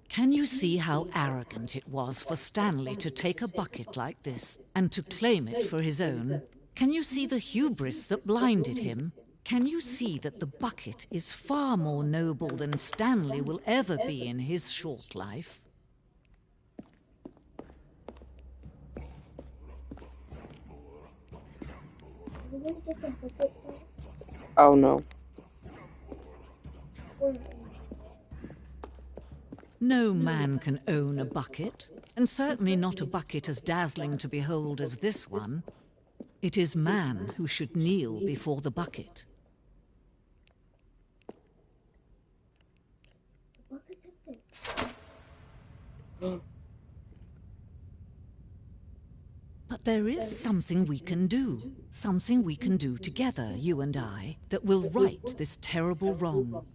Can you see how arrogant it was for Stanley to take a bucket like this and to claim it for his own? Can you see the hubris that blinded him? Can you see that the bucket is far more noble than Stanley will ever be in his short life? Isn't this a bucket? Oh no. No man can own a bucket, and certainly not a bucket as dazzling to behold as this one. It is man who should kneel before the bucket. But there is something we can do together, you and I, that will right this terrible wrong.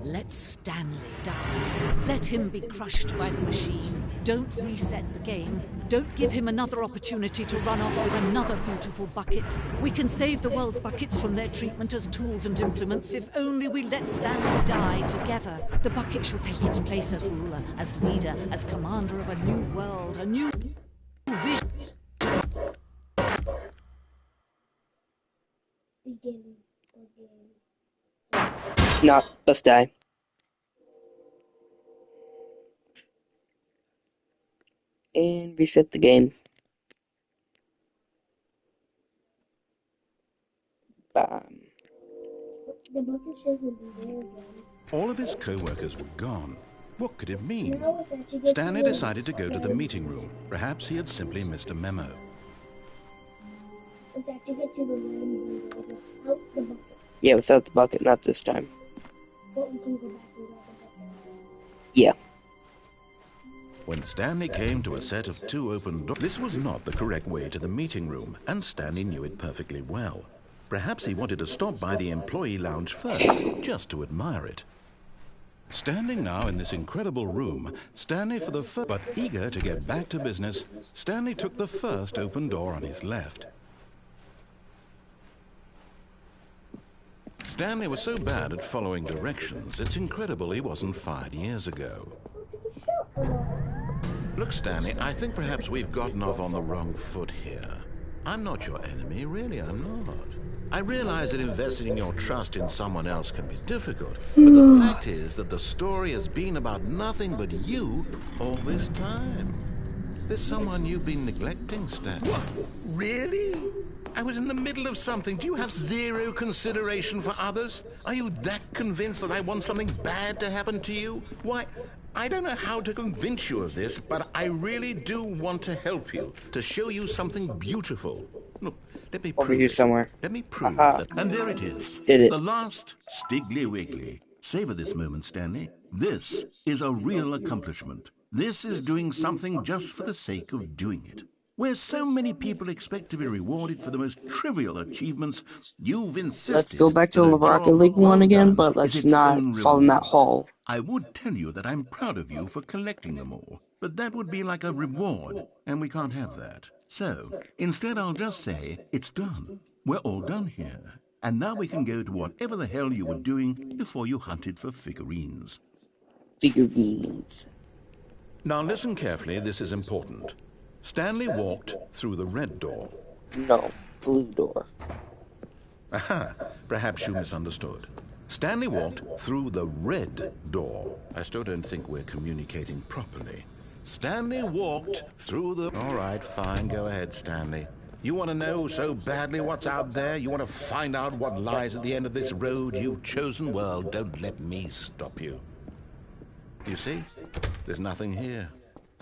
Let Stanley die. Let him be crushed by the machine. Don't reset the game. Don't give him another opportunity to run off with another beautiful bucket. We can save the world's buckets from their treatment as tools and implements if only we let Stanley die together. The bucket shall take its place as ruler, as leader, as commander of a new world, a new vision. Beginning again. Nah, let's die. And reset the game. Bam. The bucket shouldn't be there again. All of his co-workers were gone. What could it mean? Now it's actually Stanley decided to go to the meeting room. Perhaps he had simply missed a memo. Let's activate to the room without the bucket. Yeah, without the bucket, not this time. But we can go back without the bucket. Yeah. When Stanley came to a set of 2 open doors, this was not the correct way to the meeting room, and Stanley knew it perfectly well. Perhaps he wanted to stop by the employee lounge first, just to admire it. Standing now in this incredible room, Stanley for the first, but eager to get back to business, Stanley took the first open door on his left. Stanley was so bad at following directions, it's incredible he wasn't fired years ago. Look, Stanley, I think perhaps we've gotten off on the wrong foot here. I'm not your enemy, really, I'm not. I realize that investing your trust in someone else can be difficult, but the fact is that the story has been about nothing but you all this time. There's someone you've been neglecting, Stanley. What? Really? I was in the middle of something. Do you have zero consideration for others? Are you that convinced that I want something bad to happen to you? Why, I don't know how to convince you of this, but I really do want to help you, to show you something beautiful. Look, let me prove Over here it. somewhere. Let me prove Aha. that. And there it is. Did it. The last Stiggly Wiggly. Savor this moment, Stanley. This is a real accomplishment. This is doing something just for the sake of doing it. Where so many people expect to be rewarded for the most trivial achievements, you've insisted. Let's go back to that the a Rocket job League well one again, done but is let's its not own fall in that reward. hole. I would tell you that I'm proud of you for collecting them all, but that would be like a reward, and we can't have that. So, instead I'll just say, it's done. We're all done here. And now we can go to whatever the hell you were doing before you hunted for figurines. Figurines. Now listen carefully, this is important. Stanley walked through the red door. No, blue door. Aha, perhaps you misunderstood. Stanley walked through the red door. I still don't think we're communicating properly. Stanley walked through the... All right, fine, go ahead, Stanley. You want to know so badly what's out there? You want to find out what lies at the end of this road you've chosen? Well, don't let me stop you. You see, there's nothing here.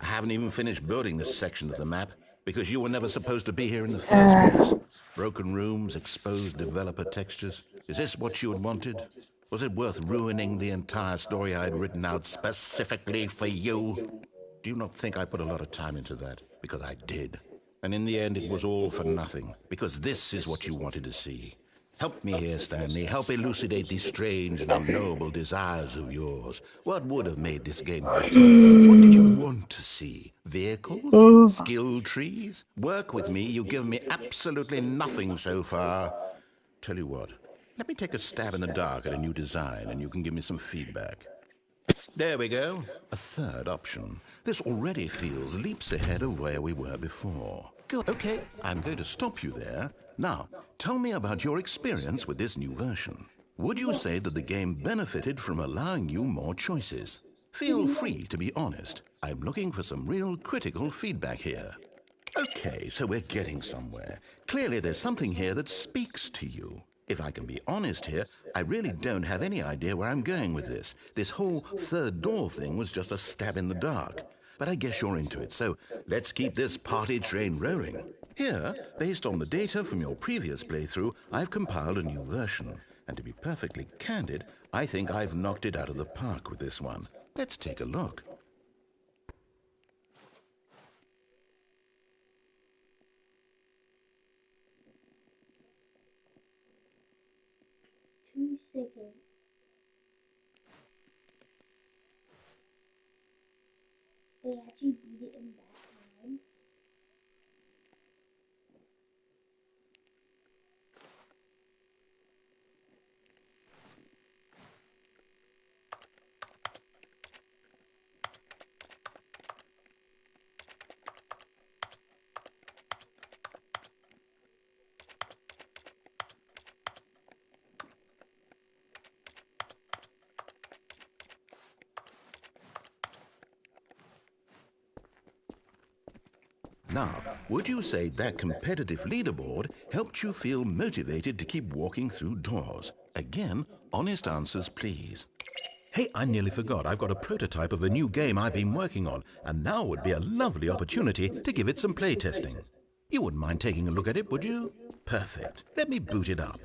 I haven't even finished building this section of the map because you were never supposed to be here in the first place. Broken rooms, exposed developer textures. Is this what you had wanted? Was it worth ruining the entire story I had written out specifically for you? Do you not think I put a lot of time into that? Because I did. And in the end, it was all for nothing, because this is what you wanted to see. Help me here, Stanley. Help elucidate these strange and unknowable desires of yours. What would have made this game better? What did you want to see? Vehicles? Skill trees? Work with me. You've given me absolutely nothing so far. Tell you what, let me take a stab in the dark at a new design, and you can give me some feedback. There we go. A third option. This already feels leaps ahead of where we were before. Good. Okay, I'm going to stop you there. Now, tell me about your experience with this new version. Would you say that the game benefited from allowing you more choices? Feel free to be honest. I'm looking for some real critical feedback here. Okay, so we're getting somewhere. Clearly there's something here that speaks to you. If I can be honest here, I really don't have any idea where I'm going with this. This whole third door thing was just a stab in the dark. But I guess you're into it, so let's keep this party train rolling. Here, based on the data from your previous playthrough, I've compiled a new version. And to be perfectly candid, I think I've knocked it out of the park with this one. Let's take a look. Seconds. they actually beat it in that time. Now, would you say that competitive leaderboard helped you feel motivated to keep walking through doors? Again, honest answers, please. Hey, I nearly forgot. I've got a prototype of a new game I've been working on, and now would be a lovely opportunity to give it some playtesting. You wouldn't mind taking a look at it, would you? Perfect. Let me boot it up.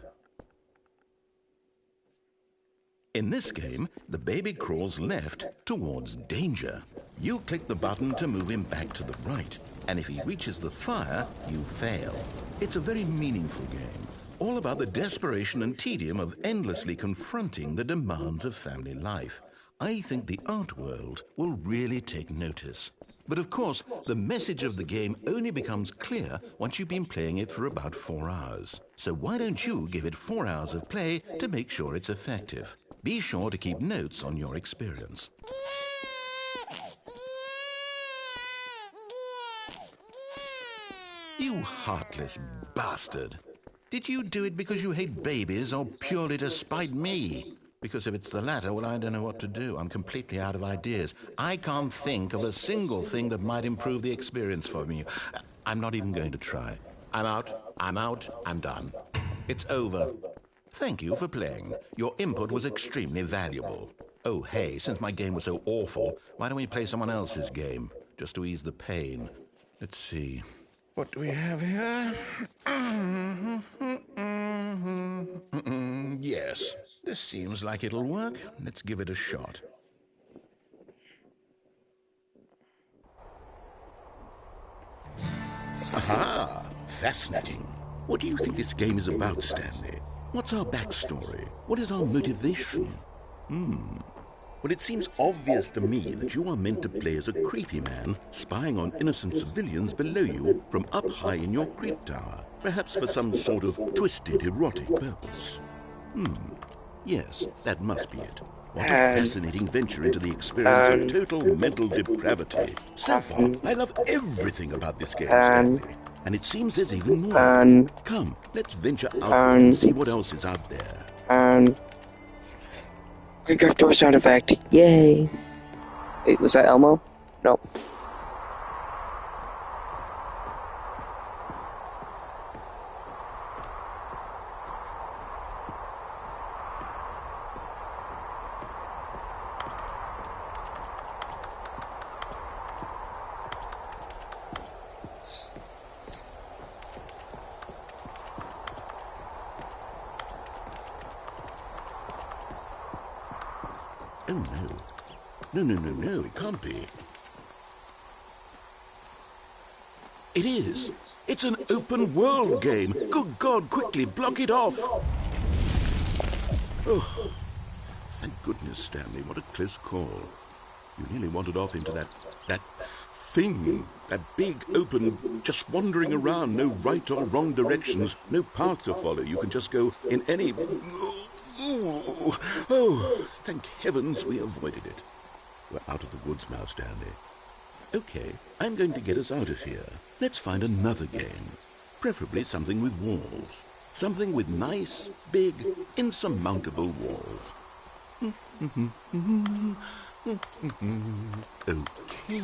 In this game, the baby crawls left towards danger. You click the button to move him back to the right, and if he reaches the fire, you fail. It's a very meaningful game, all about the desperation and tedium of endlessly confronting the demands of family life. I think the art world will really take notice. But of course, the message of the game only becomes clear once you've been playing it for about 4 hours. So why don't you give it 4 hours of play to make sure it's effective? Be sure to keep notes on your experience. You heartless bastard. Did you do it because you hate babies or purely to spite me? Because if it's the latter, well, I don't know what to do. I'm completely out of ideas. I can't think of a single thing that might improve the experience for me. I'm not even going to try. I'm out, I'm done. It's over. Thank you for playing. Your input was extremely valuable. Oh, hey, since my game was so awful, why don't we play someone else's game? Just to ease the pain. Let's see. What do we have here? Yes, this seems like it'll work. Let's give it a shot. Aha! Fascinating. What do you think this game is about, Stanley? What's our backstory? What is our motivation? Well, it seems obvious to me that you are meant to play as a creepy man spying on innocent civilians below you from up high in your creep tower, perhaps for some sort of twisted erotic purpose. Yes, that must be it. What a fascinating venture into the experience of total mental depravity. So far, I love everything about this game, Stanley. And it seems there's even more. Come, let's venture out and see what else is out there. Minecraft door sound effect. Yay. Wait, was that Elmo? No. Oh, no. No, it can't be. It is. It's an open world game. Good God, quickly, block it off. Oh, thank goodness, Stanley. What a close call. You nearly wandered off into that thing. That big, open, just wandering around. No right or wrong directions. No path to follow. You can just go in any... Oh, thank heavens we avoided it. We're out of the woods now, Stanley. Okay, I'm going to get us out of here. Let's find another game. Preferably something with walls. Something with nice, big, insurmountable walls. Okay,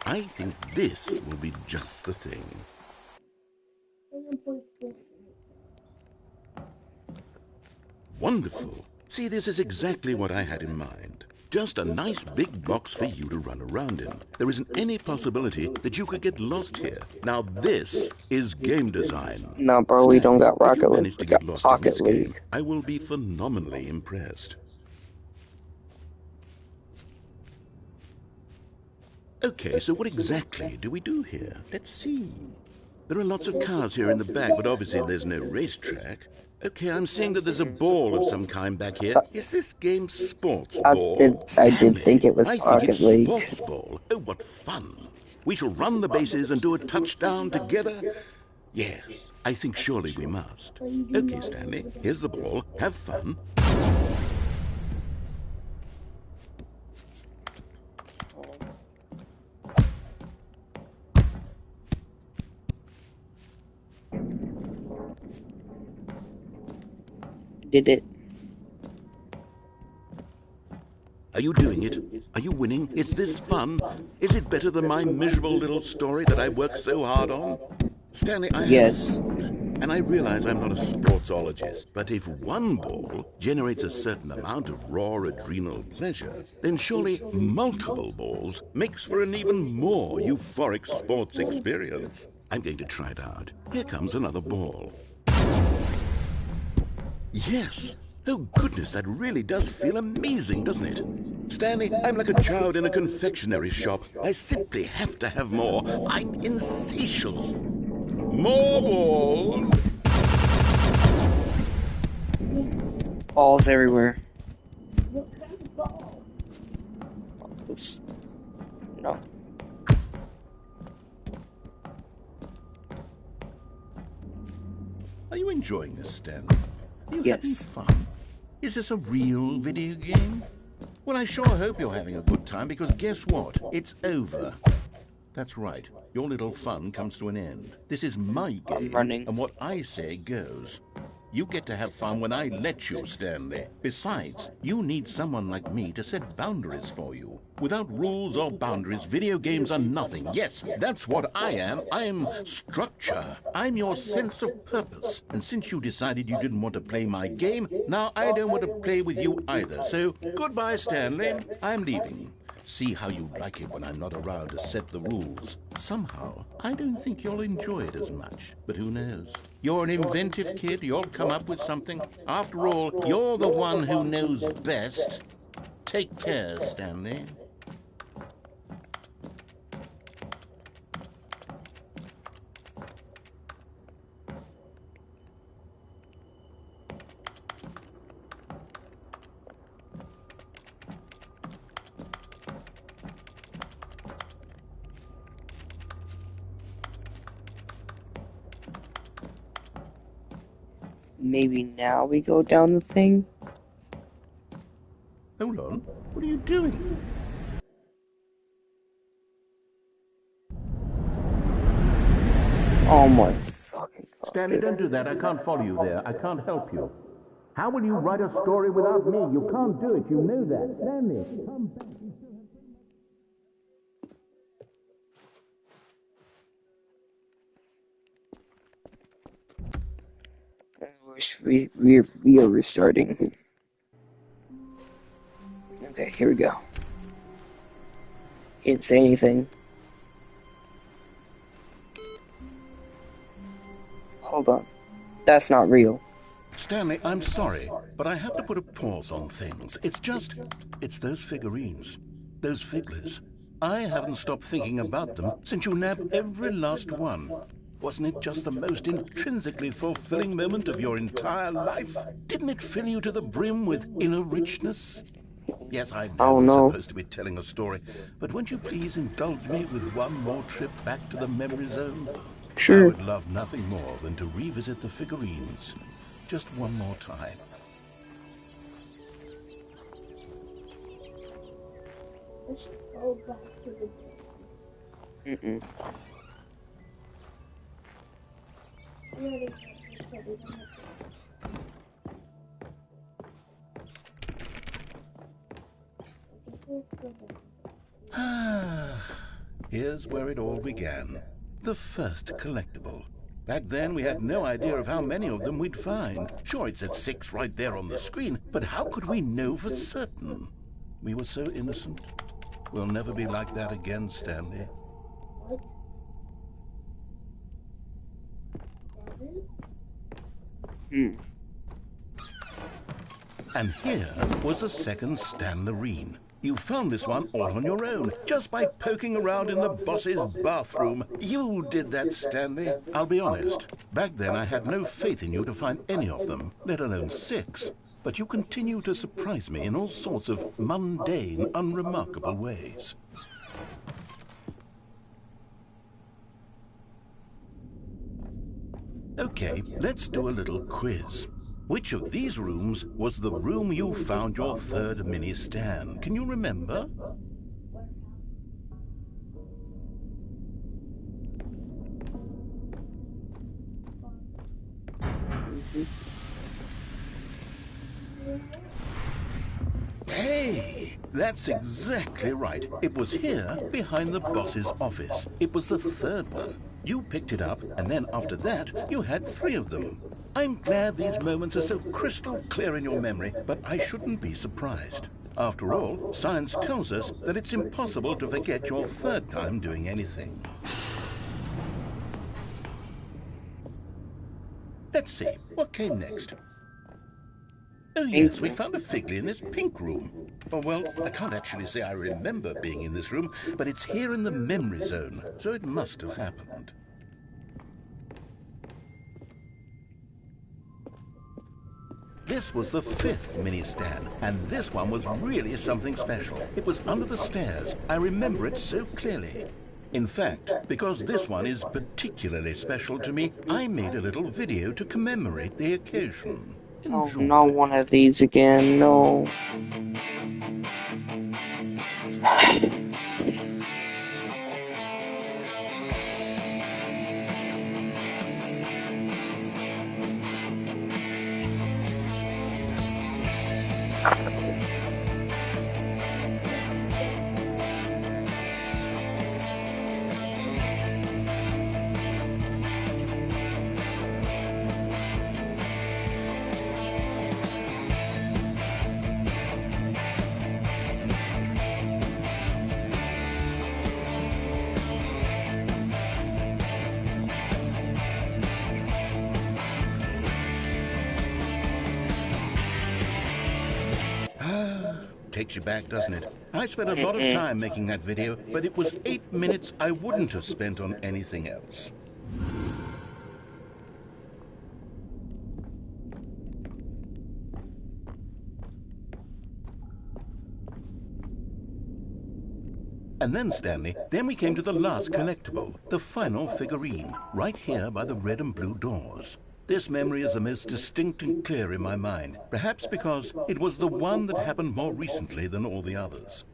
I think this will be just the thing. Wonderful. See, this is exactly what I had in mind. Just a nice big box for you to run around in. There isn't any possibility that you could get lost here. Now this is game design. No, bro, we don't got Rocket League. We got Pocket League. Game, I will be phenomenally impressed. Okay, so what exactly do we do here? Let's see. There are lots of cars here in the back, but obviously there's no racetrack. Okay, I'm seeing that there's a ball of some kind back here. Is this game sports ball? I did think Stanley, it was I think it's Pocket League. sports ball. Oh, what fun. We shall run the bases and do a touchdown together. Yes, I think surely we must. Okay, Stanley, here's the ball. Have fun. Did it? Are you doing it? Are you winning? Is this fun? Is it better than my miserable little story that I worked so hard on? Stanley, I Yes. and I realize I'm not a sportsologist, but if one ball generates a certain amount of raw adrenal pleasure, then surely multiple balls makes for an even more euphoric sports experience. I'm going to try it out. Here comes another ball. Yes! Oh goodness, that really does feel amazing, doesn't it? Stanley, I'm like a child in a confectionery shop. I simply have to have more. I'm insatiable. More balls! Balls everywhere. What kind of ball? No. Are you enjoying this, Stanley? Are you Yes. having fun? Is this a real video game? Well, I sure hope you're having a good time, because guess what? It's over. That's right. Your little fun comes to an end. This is my game, running. and what I say goes. You get to have fun when I let you, Stanley. Besides, you need someone like me to set boundaries for you. Without rules or boundaries, video games are nothing. Yes, that's what I am. I'm structure. I'm your sense of purpose. And since you decided you didn't want to play my game, now I don't want to play with you either. So, goodbye, Stanley. I'm leaving. See how you like it when I'm not around to set the rules. Somehow, I don't think you'll enjoy it as much. But who knows? You're an inventive kid. You'll come up with something. After all, you're the one who knows best. Take care, Stanley. Maybe now we go down the thing? Hold on. What are you doing? Oh my fucking god. Stanley, don't do that. I can't follow you there. I can't help you. How will you write a story without me? You can't do it. You know that. Stanley, come back. We are restarting. Okay, here we go. He didn't say anything. Hold on. That's not real. Stanley, I'm sorry, but I have to put a pause on things. It's those figurines, those fiddlers. I haven't stopped thinking about them since you nabbed every last one. Wasn't it just the most intrinsically fulfilling moment of your entire life? Didn't it fill you to the brim with inner richness? Yes, I know Oh, we're no. supposed to be telling a story, but won't you please indulge me with one more trip back to the memory zone? I Sure. would love nothing more than to revisit the figurines. Just one more time. Let's just go back to the Mm-mm. Here's where it all began. The first collectible. Back then, we had no idea of how many of them we'd find. Sure, it said 6 right there on the screen, but how could we know for certain? We were so innocent. We'll never be like that again, Stanley. What? And here was a second Stanlerine. You found this one all on your own, just by poking around in the boss's bathroom. You did that, Stanley. I'll be honest. Back then I had no faith in you to find any of them, let alone 6. But you continue to surprise me in all sorts of mundane, unremarkable ways. Okay, let's do a little quiz. Which of these rooms was the room you found your 3rd mini Stan? Can you remember? Hey, that's exactly right. It was here, behind the boss's office. It was the 3rd one. You picked it up, and then after that, you had 3 of them. I'm glad these moments are so crystal clear in your memory, but I shouldn't be surprised. After all, science tells us that it's impossible to forget your 3rd time doing anything. Let's see, what came next? Oh yes, we found a Figley in this pink room. Oh well, I can't actually say I remember being in this room, but it's here in the memory zone, so it must have happened. This was the 5th mini Stan, and this one was really something special. It was under the stairs. I remember it so clearly. In fact, because this one is particularly special to me, I made a little video to commemorate the occasion. Oh, not one of these again, no. Takes you back, doesn't it? I spent a lot of time making that video, but it was 8 minutes I wouldn't have spent on anything else. And then, Stanley, then we came to the last collectible, the final figurine, right here by the red and blue doors. This memory is the most distinct and clear in my mind, perhaps because it was the one that happened more recently than all the others.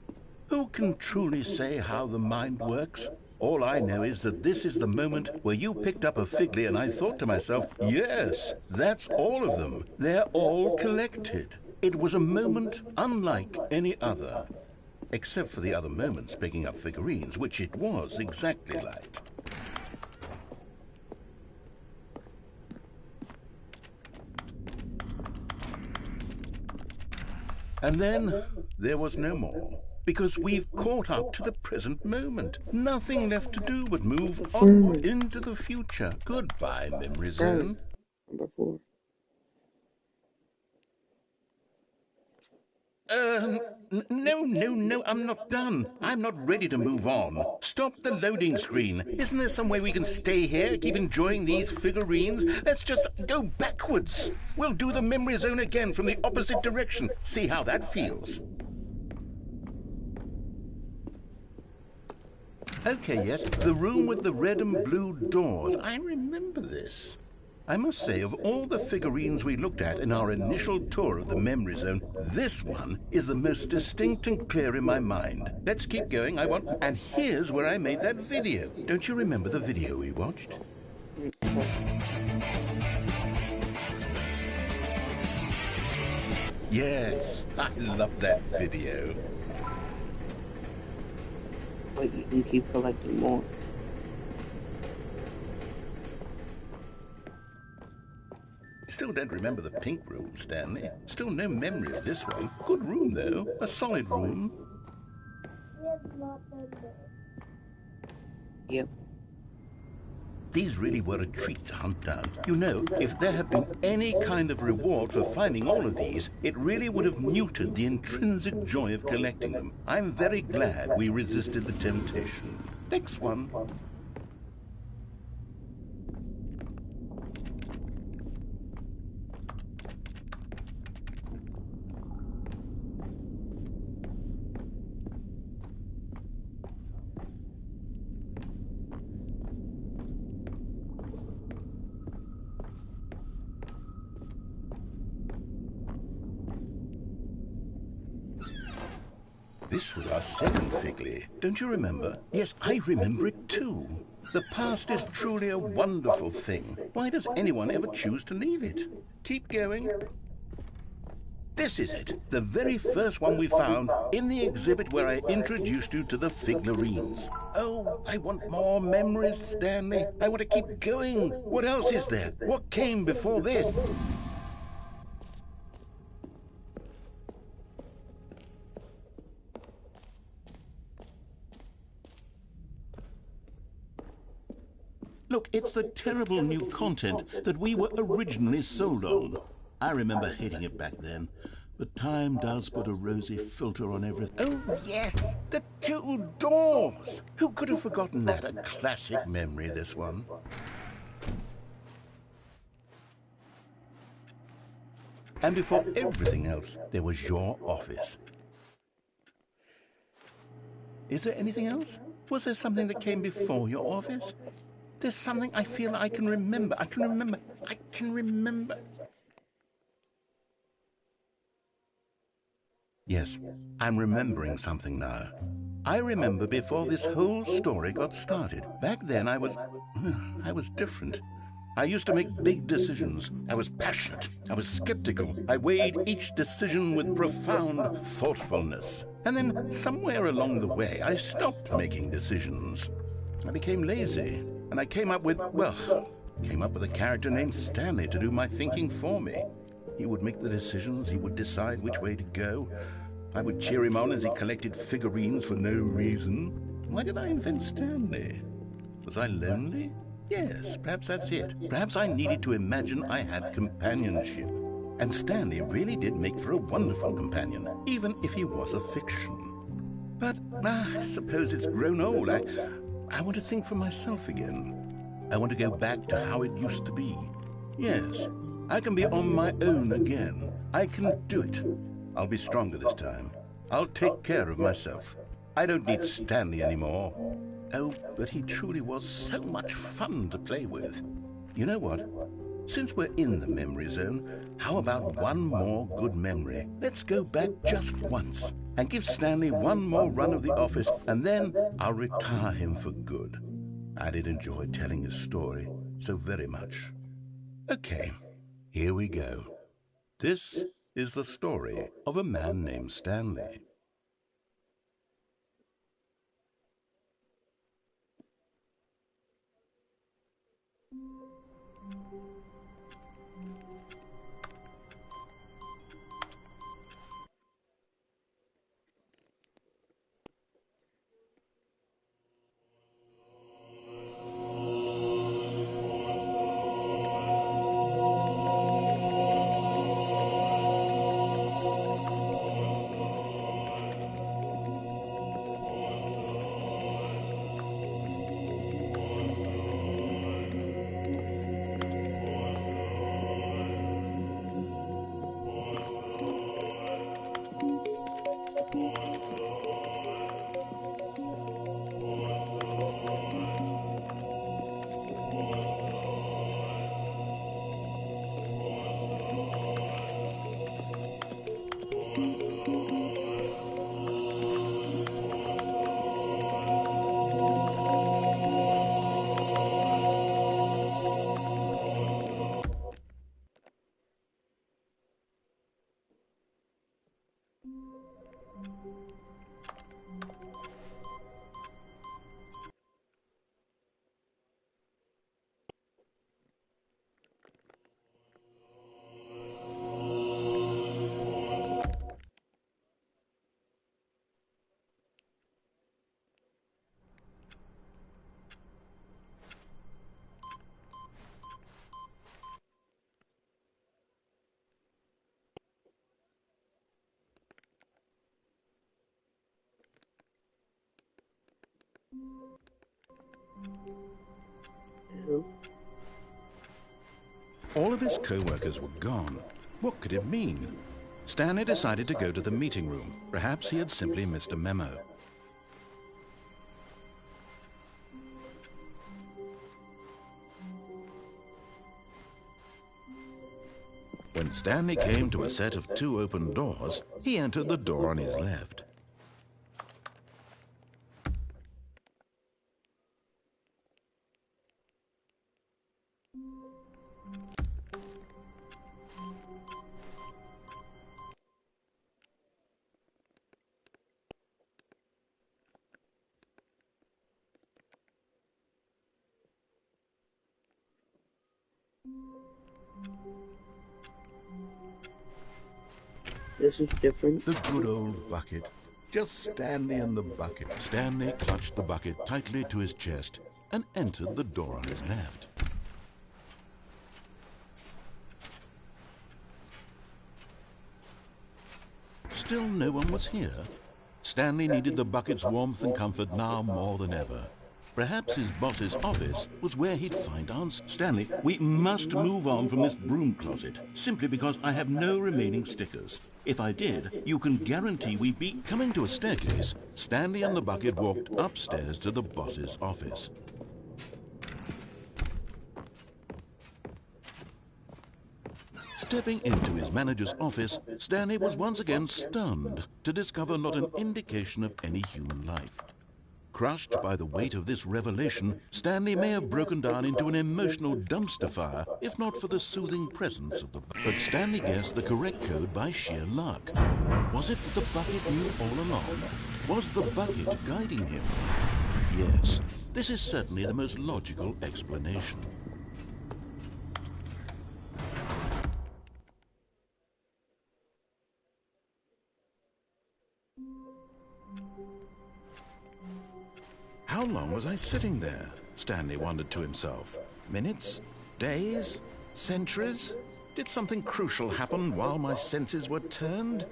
Who can truly say how the mind works? All I know is that this is the moment where you picked up a Figley and I thought to myself, yes, that's all of them. They're all collected. It was a moment unlike any other, except for the other moments picking up figurines, which it was exactly like. And then there was no more, because we've caught up to the present moment. Nothing left to do but move onward into the future. Goodbye, memory zone. Number 4. No, I'm not done. I'm not ready to move on. Stop the loading screen. Isn't there some way we can stay here, keep enjoying these figurines? Let's just go backwards. We'll do the memory zone again from the opposite direction. See how that feels. Okay, yes, the room with the red and blue doors. I remember this. I must say, of all the figurines we looked at in our initial tour of the memory zone, this one is the most distinct and clear in my mind. Let's keep going, and here's where I made that video. Don't you remember the video we watched? Yes, I love that video. But you can keep collecting more. Still don't remember the pink room, Stanley. Still no memory of this one. Good room, though. A solid room. It's not that big. Yep. These really were a treat to hunt down. You know, if there had been any kind of reward for finding all of these, it really would have neutered the intrinsic joy of collecting them. I'm very glad we resisted the temptation. Next one. This was our second Figley. Don't you remember? Yes, I remember it too. The past is truly a wonderful thing. Why does anyone ever choose to leave it? Keep going. This is it, the very first one we found in the exhibit where I introduced you to the figlarines. Oh, I want more memories, Stanley. I want to keep going. What else is there? What came before this? Look, it's the terrible new content that we were originally sold on. I remember hating it back then, but time does put a rosy filter on everything. Oh, yes, the two doors! Who could have forgotten that? A classic memory, this one. And before everything else, there was your office. Is there anything else? Was there something that came before your office? There's something I feel I can remember. I can remember. Yes, I'm remembering something now. I remember before this whole story got started. Back then I was different. I used to make big decisions. I was passionate. I was skeptical. I weighed each decision with profound thoughtfulness. And then somewhere along the way, I stopped making decisions. I became lazy. And I came up with a character named Stanley to do my thinking for me. He would make the decisions, he would decide which way to go. I would cheer him on as he collected figurines for no reason. Why did I invent Stanley? Was I lonely? Yes, perhaps that's it. Perhaps I needed to imagine I had companionship. And Stanley really did make for a wonderful companion, even if he was a fiction. But I suppose it's grown old. I want to think for myself again. I want to go back to how it used to be. Yes, I can be on my own again. I can do it. I'll be stronger this time. I'll take care of myself. I don't need Stanley anymore. Oh, but he truly was so much fun to play with. You know what? Since we're in the memory zone, how about one more good memory? Let's go back just once and give Stanley one more run of the office, and then I'll retire him for good. I did enjoy telling his story so very much. Okay, here we go. This is the story of a man named Stanley. Ew. All of his co-workers were gone. What could it mean? Stanley decided to go to the meeting room. Perhaps he had simply missed a memo. When Stanley came to a set of 2 open doors, he entered the door on his left. This is different. The good old bucket. Just Stanley and the bucket. Stanley clutched the bucket tightly to his chest and entered the door on his left. Still no one was here. Stanley needed the bucket's warmth and comfort now more than ever. Perhaps his boss's office was where he'd find answers. Stanley, we must move on from this broom closet, simply because I have no remaining stickers. If I did, you can guarantee we'd be coming to a staircase. Stanley and the bucket walked upstairs to the boss's office. Stepping into his manager's office, Stanley was once again stunned to discover not an indication of any human life. Crushed by the weight of this revelation, Stanley may have broken down into an emotional dumpster fire if not for the soothing presence of the bucket. But Stanley guessed the correct code by sheer luck. Was it that the bucket knew all along? Was the bucket guiding him? Yes, this is certainly the most logical explanation. How long was I sitting there? Stanley wondered to himself. Minutes? Days? Centuries? Did something crucial happen while my senses were turned?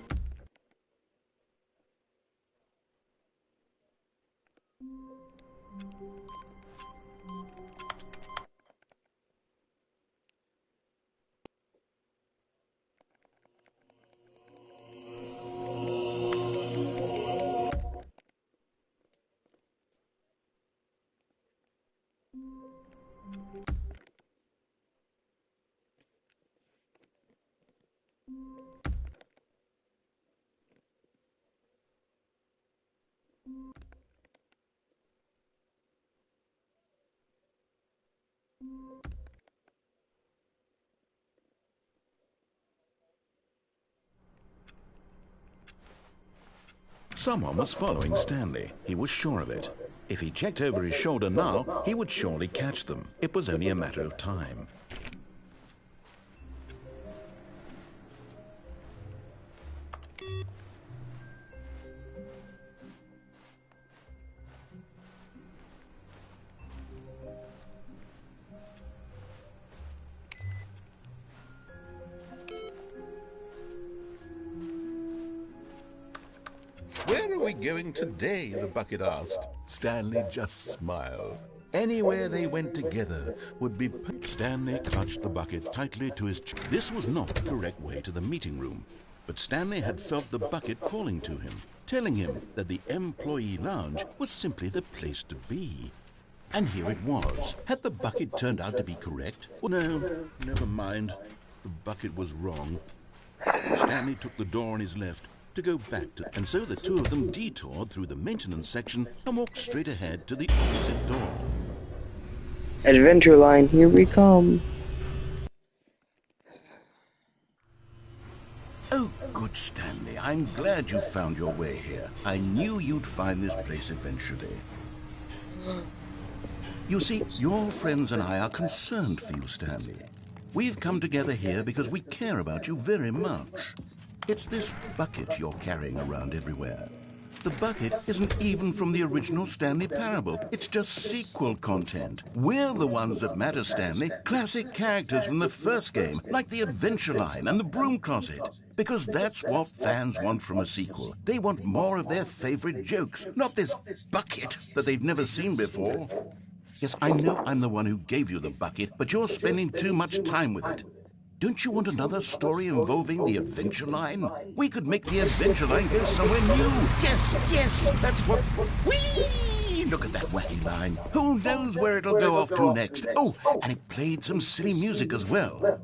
Someone was following Stanley. He was sure of it. If he checked over his shoulder now, he would surely catch them. It was only a matter of time. Where are we going today? The bucket asked. Stanley just smiled. Anywhere they went together would be... Stanley clutched the bucket tightly to his chest. This was not the correct way to the meeting room, but Stanley had felt the bucket calling to him, telling him that the employee lounge was simply the place to be. And here it was. Had the bucket turned out to be correct? Well, no, never mind. The bucket was wrong. Stanley took the door on his left to go back to... And so the two of them detoured through the maintenance section and walked straight ahead to the opposite door. Adventure line, here we come. Oh, good Stanley. I'm glad you found your way here. I knew you'd find this place eventually. You see, your friends and I are concerned for you, Stanley. We've come together here because we care about you very much. It's this bucket you're carrying around everywhere. the bucket isn't even from the original Stanley Parable. It's just sequel content. We're the ones that matter, Stanley. Classic characters from the first game, like the Adventure Line and the Broom Closet. Because that's what fans want from a sequel. They want more of their favorite jokes, not this bucket that they've never seen before. Yes, I know I'm the one who gave you the bucket, but you're spending too much time with it. Don't you want another story involving the Adventure Line? We could make the Adventure Line go somewhere new. Yes, yes, that's what... Whee! Look at that wacky line. Who knows where it'll go off to next? Oh, and it played some silly music as well.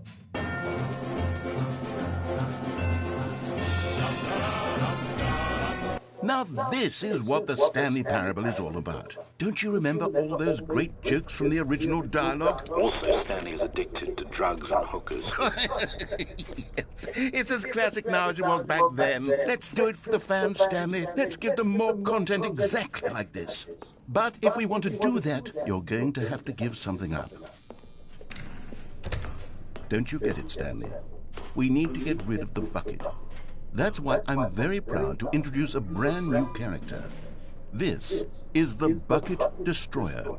Now this is what the Stanley Parable is all about. Don't you remember all those great jokes from the original dialogue? Also, Stanley is addicted to drugs and hookers. Yes, it's as classic now as it was back then. Let's do it for the fans, Stanley. Let's give them more content exactly like this. But if we want to do that, you're going to have to give something up. Don't you get it, Stanley? We need to get rid of the bucket. That's why I'm very proud to introduce a brand new character. This is the Bucket Destroyer.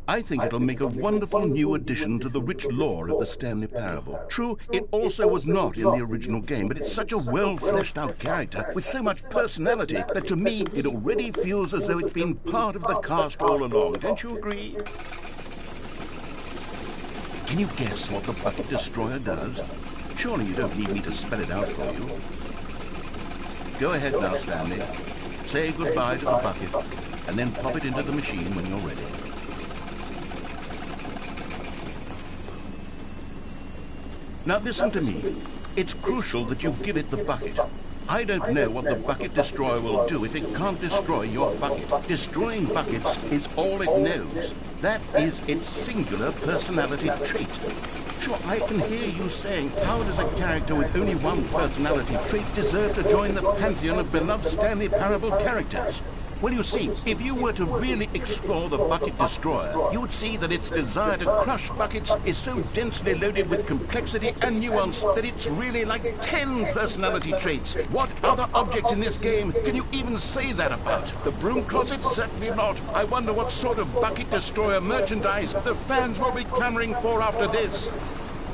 I think it'll make a wonderful new addition to the rich lore of the Stanley Parable. True, it also was not in the original game, but it's such a well-fleshed-out character with so much personality that to me it already feels as though it's been part of the cast all along. Don't you agree? Can you guess what the Bucket Destroyer does? Surely you don't need me to spell it out for you. Go ahead now, Stanley. Say goodbye to the bucket, and then pop it into the machine when you're ready. Now listen to me. It's crucial that you give it the bucket. I don't know what the Bucket Destroyer will do if it can't destroy your bucket. Destroying buckets is all it knows. That is its singular personality trait. Sure, I can hear you saying, how does a character with only one personality trait deserve to join the pantheon of beloved Stanley Parable characters? Well, you see, if you were to really explore the Bucket Destroyer, you would see that its desire to crush buckets is so densely loaded with complexity and nuance that it's really like 10 personality traits. What other object in this game can you even say that about? The Broom Closet? Certainly not. I wonder what sort of Bucket Destroyer merchandise the fans will be clamoring for after this.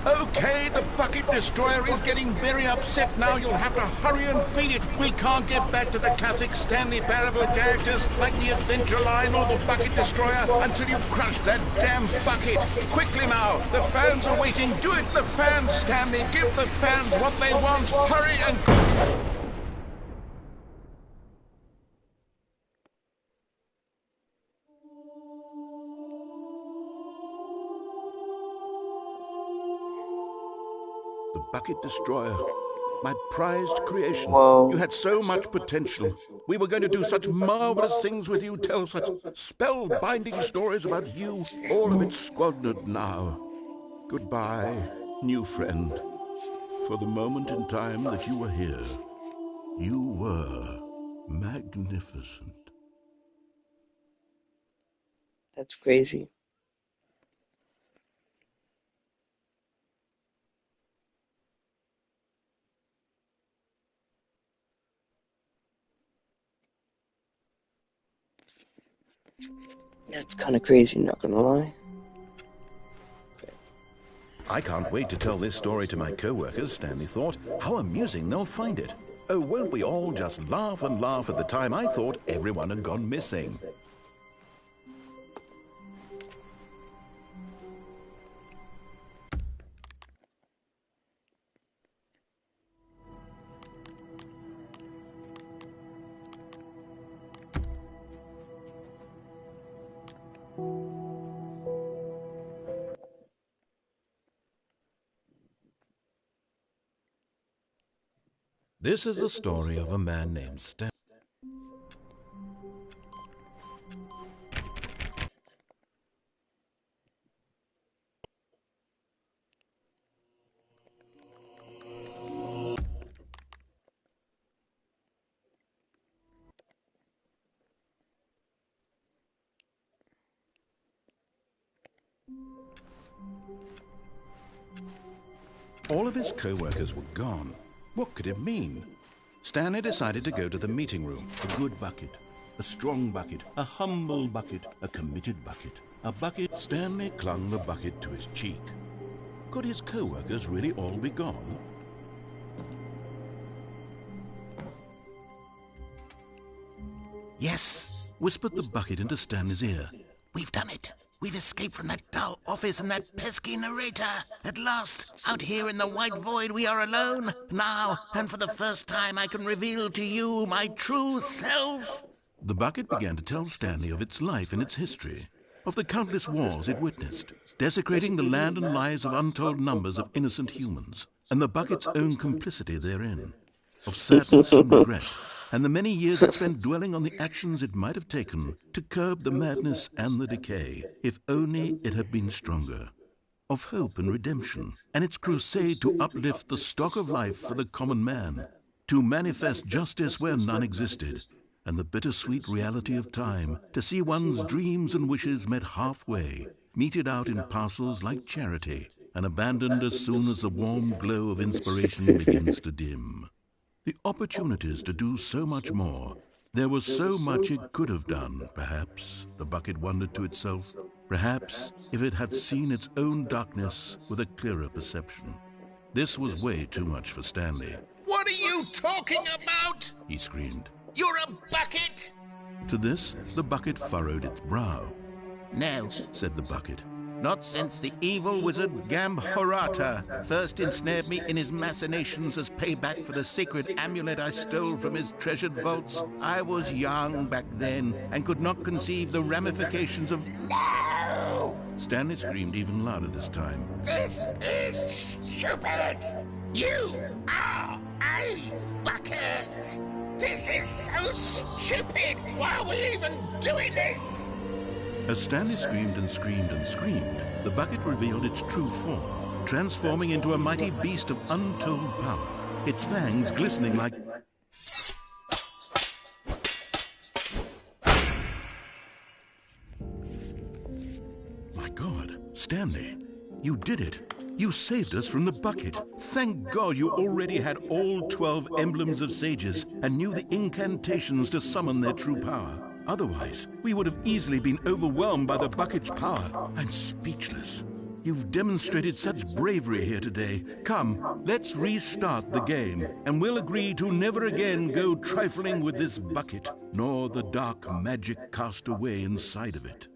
Okay, the Bucket Destroyer is getting very upset now. You'll have to hurry and feed it. We can't get back to the classic Stanley Parable characters like the Adventure Line or the Bucket Destroyer until you crush that damn bucket. Quickly now, the fans are waiting. Do it, the fans, Stanley. Give the fans what they want. Hurry and... The Bucket Destroyer. My prized creation. Whoa. You had so much potential. We were going to do such marvelous things with you, tell such spellbinding stories about you. All of it squandered now. Goodbye, new friend. For the moment in time that you were here, you were magnificent. That's crazy. That's kind of crazy, not gonna lie. I can't wait to tell this story to my co-workers, Stanley thought. How amusing they'll find it. Oh, won't we all just laugh and laugh at the time I thought everyone had gone missing. This is the story of a man named Stanley. All of his co-workers were gone. What could it mean? Stanley decided to go to the meeting room. A good bucket, a strong bucket, a humble bucket, a committed bucket. A bucket. Stanley clung the bucket to his cheek. Could his co-workers really all be gone? Yes, whispered the bucket into Stanley's ear. We've done it. We've escaped from that dull office and that pesky narrator. At last, out here in the white void, we are alone. Now, and for the first time, I can reveal to you my true self. The bucket began to tell Stanley of its life and its history, of the countless wars it witnessed, desecrating the land and lives of untold numbers of innocent humans, and the bucket's own complicity therein, of sadness and regret, and the many years it spent dwelling on the actions it might have taken to curb the madness and the decay, if only it had been stronger, of hope and redemption, and its crusade to uplift the stock of life for the common man, to manifest justice where none existed, and the bittersweet reality of time, to see one's dreams and wishes met halfway, meted out in parcels like charity, and abandoned as soon as the warm glow of inspiration begins to dim. The opportunities to do so much more. There was so much it could have done, perhaps, the bucket wondered to itself. Perhaps, if it had seen its own darkness with a clearer perception. This was way too much for Stanley. What are you talking about? He screamed. You're a bucket! To this, the bucket furrowed its brow. No, said the bucket. not since the evil wizard Gambhorata first ensnared me in his machinations as payback for the sacred amulet I stole from his treasured vaults. I was young back then and could not conceive the ramifications of... No! Stanley screamed even louder this time. This is stupid! You are a bucket! This is so stupid! Why are we even doing this? As Stanley screamed and screamed and screamed, the bucket revealed its true form, transforming into a mighty beast of untold power, its fangs glistening like... My God, Stanley, you did it. You saved us from the bucket. Thank God you already had all 12 emblems of sages and knew the incantations to summon their true power. Otherwise, we would have easily been overwhelmed by the bucket's power. I'm speechless. You've demonstrated such bravery here today. Come, let's restart the game, and we'll agree to never again go trifling with this bucket, nor the dark magic cast away inside of it.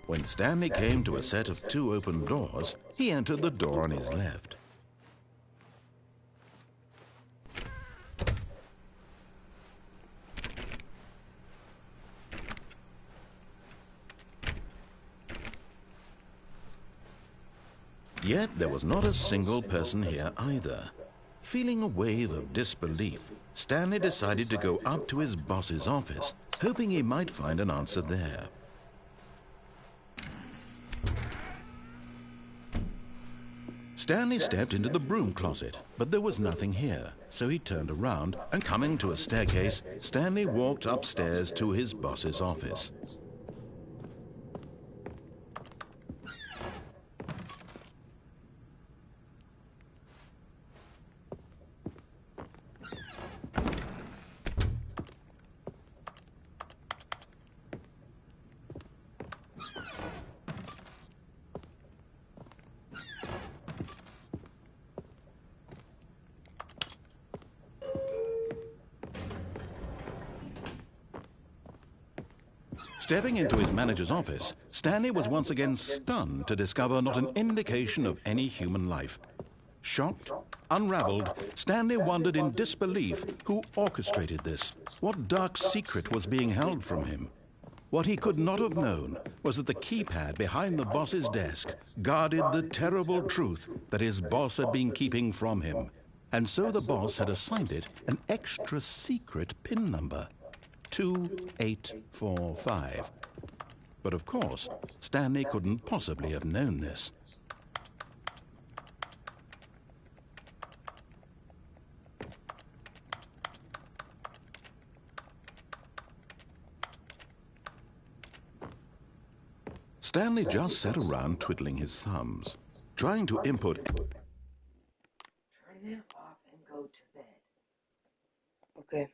When Stanley came to a set of 2 open doors, he entered the door on his left. Yet there was not a single person here either. Feeling a wave of disbelief, Stanley decided to go up to his boss's office, hoping he might find an answer there. Stanley stepped into the broom closet, but there was nothing here, so he turned around, and coming to a staircase, Stanley walked upstairs to his boss's office. Stepping into his manager's office, Stanley was once again stunned to discover not an indication of any human life. Shocked, unraveled, Stanley wondered in disbelief who orchestrated this, what dark secret was being held from him. What he could not have known was that the keypad behind the boss's desk guarded the terrible truth that his boss had been keeping from him. And so the boss had assigned it an extra secret PIN number. 2845. But of course, Stanley couldn't possibly have known this. Stanley just sat around twiddling his thumbs, trying to input... Turn it off and go to bed. Okay.